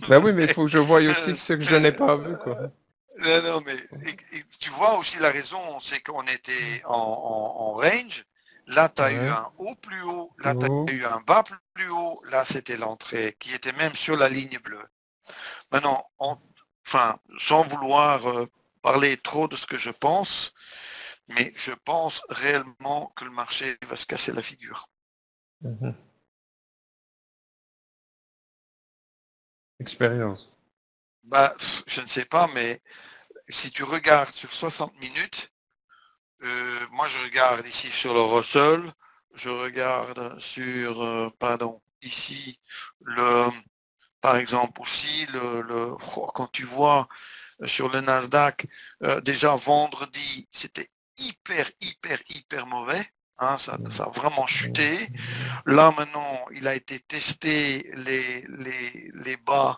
Ben oui, mais il faut que je voie aussi Euh, ce que je n'ai pas vu, quoi. non, non, mais et tu vois aussi la raison, c'est qu'on était en range. Là, tu as eu Ouais. un haut plus haut, là, Plus tu haut. as eu un bas plus haut, là, c'était l'entrée, qui était même sur la ligne bleue. Maintenant, enfin, sans vouloir parler trop de ce que je pense, mais je pense réellement que le marché va se casser la figure. Mhm. Expérience. Bah, je ne sais pas, mais si tu regardes sur 60 minutes, moi je regarde ici sur le Russell, je regarde sur, pardon, ici, par exemple aussi, quand tu vois sur le Nasdaq, déjà vendredi, c'était hyper mauvais. Hein, ça a vraiment chuté. Là maintenant, il a été testé les bas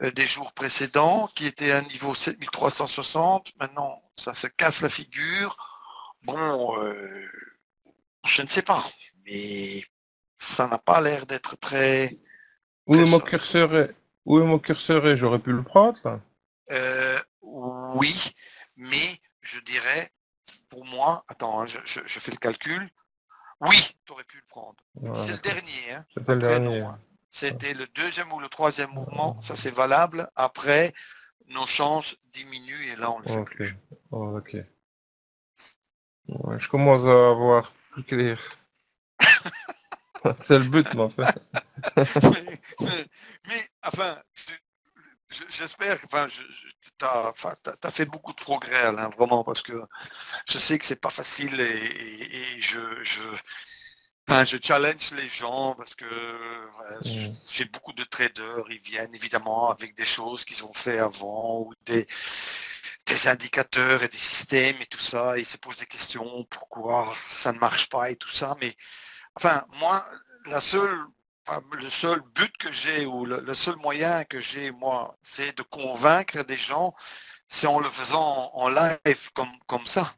des jours précédents, qui étaient à un niveau 7360. Maintenant, ça se casse la figure. Bon, je ne sais pas, mais ça n'a pas l'air d'être Où très est mon solide. curseur est... Où est mon curseur est... J'aurais pu le prendre, là. Oui, mais je dirais, pour moi, attends, hein, je fais le calcul. Oui, tu aurais pu le prendre. Voilà, C'est le d'accord. dernier. Hein. C'était le Après, non. dernier. Hein. C'était le deuxième ou le troisième mouvement. Ça, c'est valable. Après, nos chances diminuent et là, on ne le fait Ok. plus. Oh, ok. Ouais, je commence à avoir plus clair. C'est le but, mais en fait. mais, enfin, j'espère que t'as fait beaucoup de progrès, Alain, vraiment, parce que je sais que c'est pas facile et je challenge les gens parce que Mm. j'ai beaucoup de traders, ils viennent évidemment avec des choses qu'ils ont fait avant ou des indicateurs et des systèmes et tout ça, et ils se posent des questions, pourquoi ça ne marche pas et tout ça, mais enfin, moi, le seul but que j'ai ou le seul moyen que j'ai, moi, c'est de convaincre des gens, c'est en le faisant en live comme ça,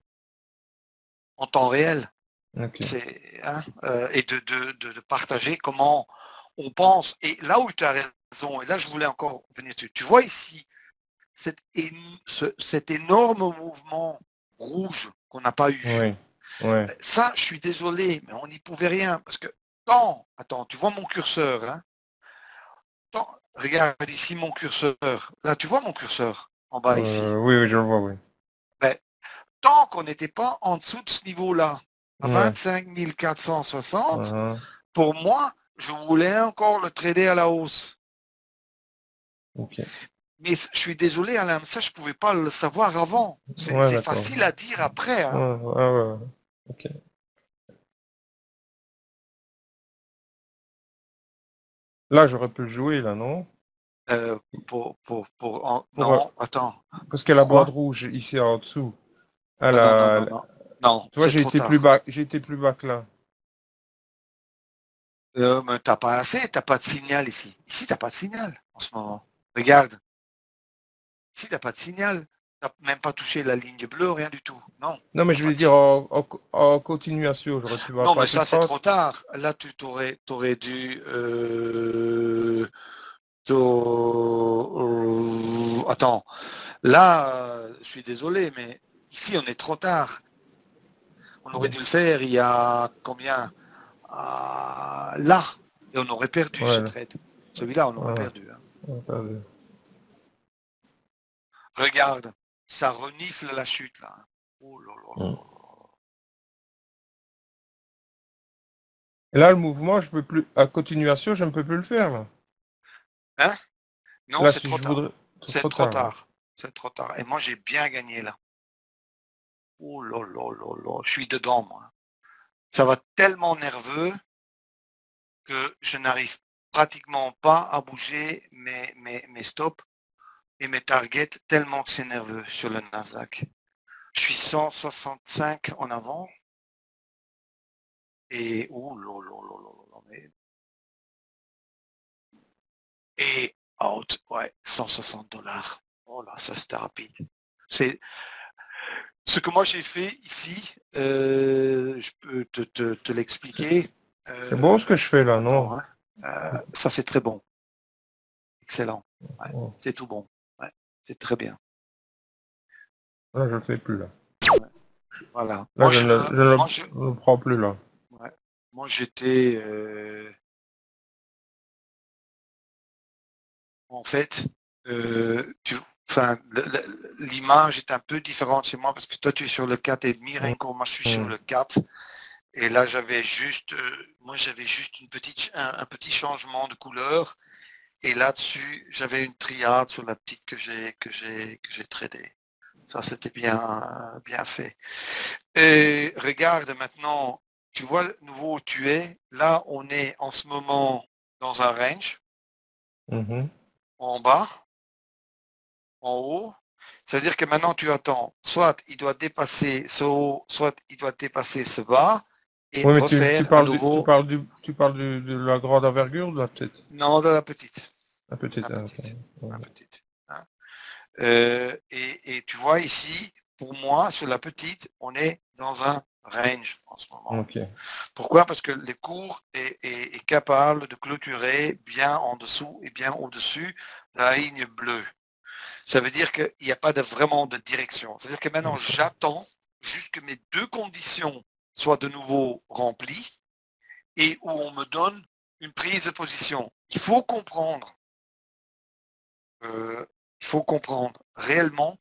en temps réel. Ok. C'est, hein, et de partager comment on pense. Et là où tu as raison, et là je voulais encore venir dessus, tu vois ici cet énorme mouvement rouge qu'on n'a pas eu. Oui. Ouais. Ça, je suis désolé, mais on n'y pouvait rien. Parce que attends, tu vois mon curseur, hein, regarde ici mon curseur. Là, tu vois mon curseur en bas ici. Oui, oui, je le vois, oui. Ben, tant qu'on n'était pas en dessous de ce niveau-là, à Ouais. 25 460, Uh-huh. pour moi, je voulais encore le trader à la hausse. Ok. Mais je suis désolé, Alain, ça, je ne pouvais pas le savoir avant. Ouais, C'est d'accord. facile à dire après. Hein. Ouais, ouais, ouais, ouais. Ok. Là, j'aurais pu le jouer, là, non? Non, Pour, attends. parce que la boîte Pourquoi? rouge, ici en dessous, elle Non, non, non, a... non, non. Non, Tu vois, c'est trop tard. j'ai été plus bas que là. Mais t'as pas assez, t'as pas de signal ici. Ici, t'as pas de signal en ce moment. Regarde, ici, t'as pas de signal. T'as même pas touché la ligne bleue, rien du tout. Non, Non, mais t'as je pas vais de dire signal. en continuation, j'aurais pu Non, mais pas pu ça, c'est prendre. trop tard. Là, tu t'aurais dû. Attends. Là, je suis désolé, mais ici, on est trop tard. On aurait dû le faire il y a combien? Là. Et on aurait perdu Ouais, ce là. trade. Celui-là, on aurait Ah, perdu. Hein. attendez. Regarde, ça renifle la chute là. Oh là là là Hmm. là. Et là, le mouvement, je peux plus... À continuation, je ne peux plus le faire, là. Hein? Non, Là, c'est si trop je tard. voudrais... C'est C'est trop trop tard, là. tard. C'est trop tard. Et moi, j'ai bien gagné là. Oh là là là là. Je suis dedans, moi. Ça va tellement nerveux que je n'arrive pratiquement pas à bouger mes stops et mes targets tellement que c'est nerveux sur le Nasdaq. Je suis 165 en avant et oh là là là là là. Et out, ouais, $160. Oh là, ça c'était rapide. C'est ce que moi j'ai fait ici, je peux te l'expliquer. C'est bon ce que je fais là, Attends, non? hein. Ça c'est très bon. Excellent. Ouais, Oh. c'est tout bon. Ouais, c'est très bien. Là, je le fais plus là. Ouais, voilà. Là, Moi, je moi, ne le prends plus là. ouais, moi j'étais en fait, enfin, l'image est un peu différente chez moi parce que toi tu es sur le 4,5, Renko, moi je suis sur le 4. Et là j'avais juste, moi j'avais juste un petit changement de couleur. Et là-dessus, j'avais une triade sur la petite que j'ai tradée. Ça, c'était bien fait. Et regarde maintenant, tu vois nouveau où tu es. Là, on est en ce moment dans un range, en bas, en haut. C'est-à-dire que maintenant, tu attends. Soit il doit dépasser ce haut, soit il doit dépasser ce bas et Oui, mais tu refaire à parles nouveau. de la grande envergure ou de la petite? Non, de la petite. La petite, La hein, petite. ok. La petite. Hein. Et tu vois ici, pour moi, sur la petite, on est dans un range en ce moment. Ok. Pourquoi? Parce que les cours est capable de clôturer bien en dessous et bien au-dessus de la ligne bleue. Ça veut dire qu'il n'y a pas vraiment de direction. C'est-à-dire que maintenant, j'attends juste que mes deux conditions soient de nouveau remplies et où on me donne une prise de position. Il faut comprendre réellement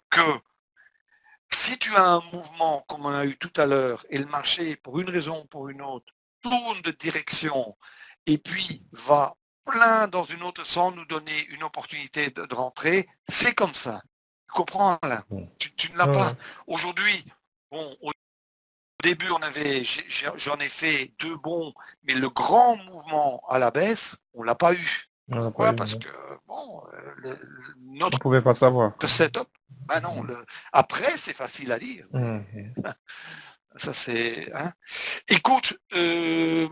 que si tu as un mouvement comme on a eu tout à l'heure et le marché, pour une raison ou pour une autre, tourne de direction et puis va plein dans une autre sans nous donner une opportunité de rentrer, c'est comme ça. Tu comprends là? Tu ne l'as pas. Aujourd'hui, bon, au début, j'en ai fait deux bons, mais le grand mouvement à la baisse, on ne l'a pas eu. Pourquoi? Parce que bon, On notre pouvait pas savoir. setup, ben non, après c'est facile à dire. Ça c'est. Hein. Écoute, je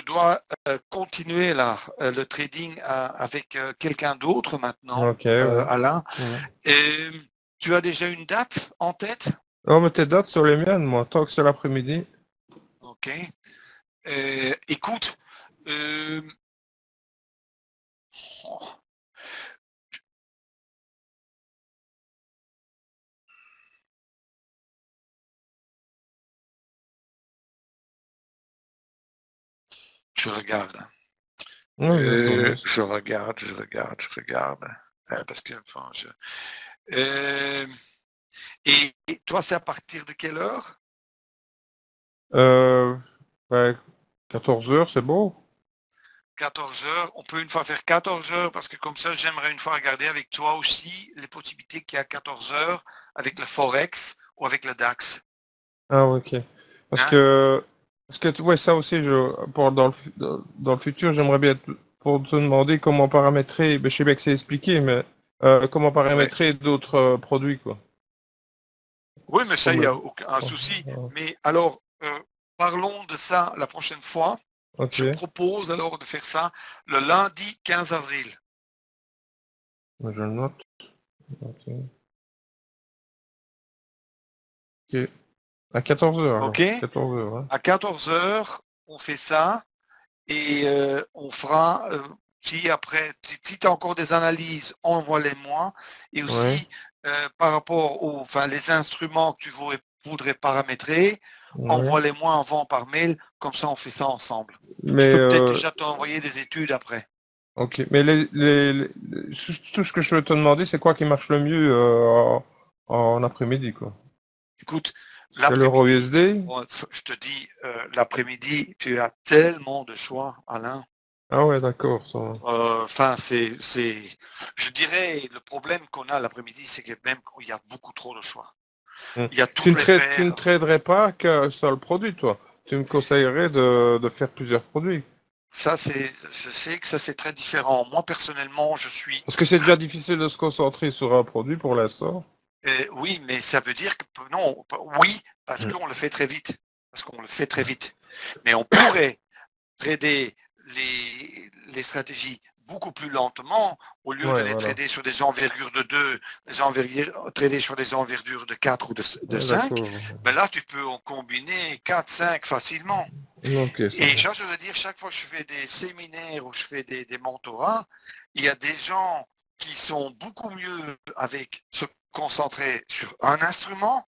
dois continuer là le trading avec quelqu'un d'autre maintenant, Ok, ouais. Alain. Et, tu as déjà une date en tête? Oh, mais tes dates sur les miennes, moi, tant que c'est l'après-midi. Ok. Écoute, oh, je regarde. Je regarde. Parce que enfin, et toi, c'est à partir de quelle heure? Ouais, 14 heures, c'est beau. 14 heures. On peut une fois faire 14 heures parce que comme ça, j'aimerais une fois regarder avec toi aussi les possibilités qu'il y a à 14 heures avec le Forex ou avec le DAX. Ah, ok. Parce Hein? que, ouais, ça aussi, dans le futur, j'aimerais bien pour te demander comment paramétrer, ben, je sais bien que c'est expliqué, mais comment Ouais. paramétrer d'autres produits, quoi. Oui, mais ça, il Comme n'y le... a aucun souci. Mais alors, parlons de ça la prochaine fois. Ok. Je propose alors de faire ça le lundi 15 avril. Je le note. Ok. Ok. À 14 heures, alors. OK? 14 heures, hein. À 14 heures, on fait ça et on fera, si après, si tu as encore des analyses, envoie-les-moi. Et Ouais. aussi, par rapport aux enfin, les instruments que tu voudrais paramétrer, Ouais. envoie-les-moi avant par mail, comme ça on fait ça ensemble. Je Mais, peux peut-être déjà t'envoyer des études après. ok. Mais tout ce que je veux te demander, c'est quoi qui marche le mieux en après-midi, quoi. Écoute, C'est l'euro l'après-midi, USD? bon, je te dis, l'après-midi, tu as tellement de choix, Alain. Ah ouais, d'accord, ça va. Enfin, je dirais, le problème qu'on a l'après-midi, c'est que même il y a beaucoup trop de choix. Il y a toutes les Tu ne paires. traderais pas qu'un seul produit, toi. Tu me conseillerais de faire plusieurs produits. Ça, je sais que ça, c'est très différent. Moi, personnellement, je suis, Parce que c'est déjà difficile de se concentrer sur un produit pour l'instant. oui, mais ça veut dire que, non, oui, parce Mm. qu'on le fait très vite. Parce qu'on le fait très vite. Mais on pourrait trader les stratégies beaucoup plus lentement, au lieu de les trader sur des envergures de 2, trader sur des envergures de 4 ou de 5, ben là, tu peux en combiner 4, 5 facilement. Et ça, je veux dire, chaque fois que je fais des séminaires ou je fais des mentorats, il y a des gens qui sont beaucoup mieux avec se concentrer sur un instrument,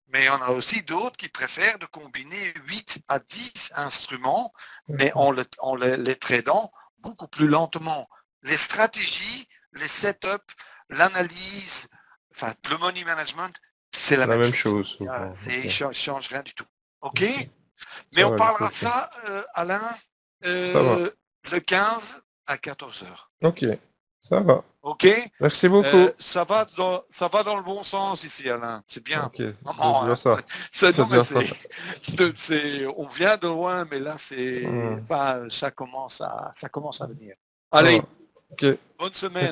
mais on a aussi d'autres qui préfèrent de combiner 8 à 10 instruments, mais en les tradant beaucoup plus lentement. Les stratégies, les setups, l'analyse, enfin le money management, c'est la même chose. Ça change rien du tout. OK? Mais on parlera de ça, Alain, le 15 à 14h. OK, ça va. OK? Merci beaucoup. Ça va dans le bon sens ici, Alain. C'est bien. OK, on vient de loin, mais là, ça commence à venir. Allez, OK. bonne semaine. Hein.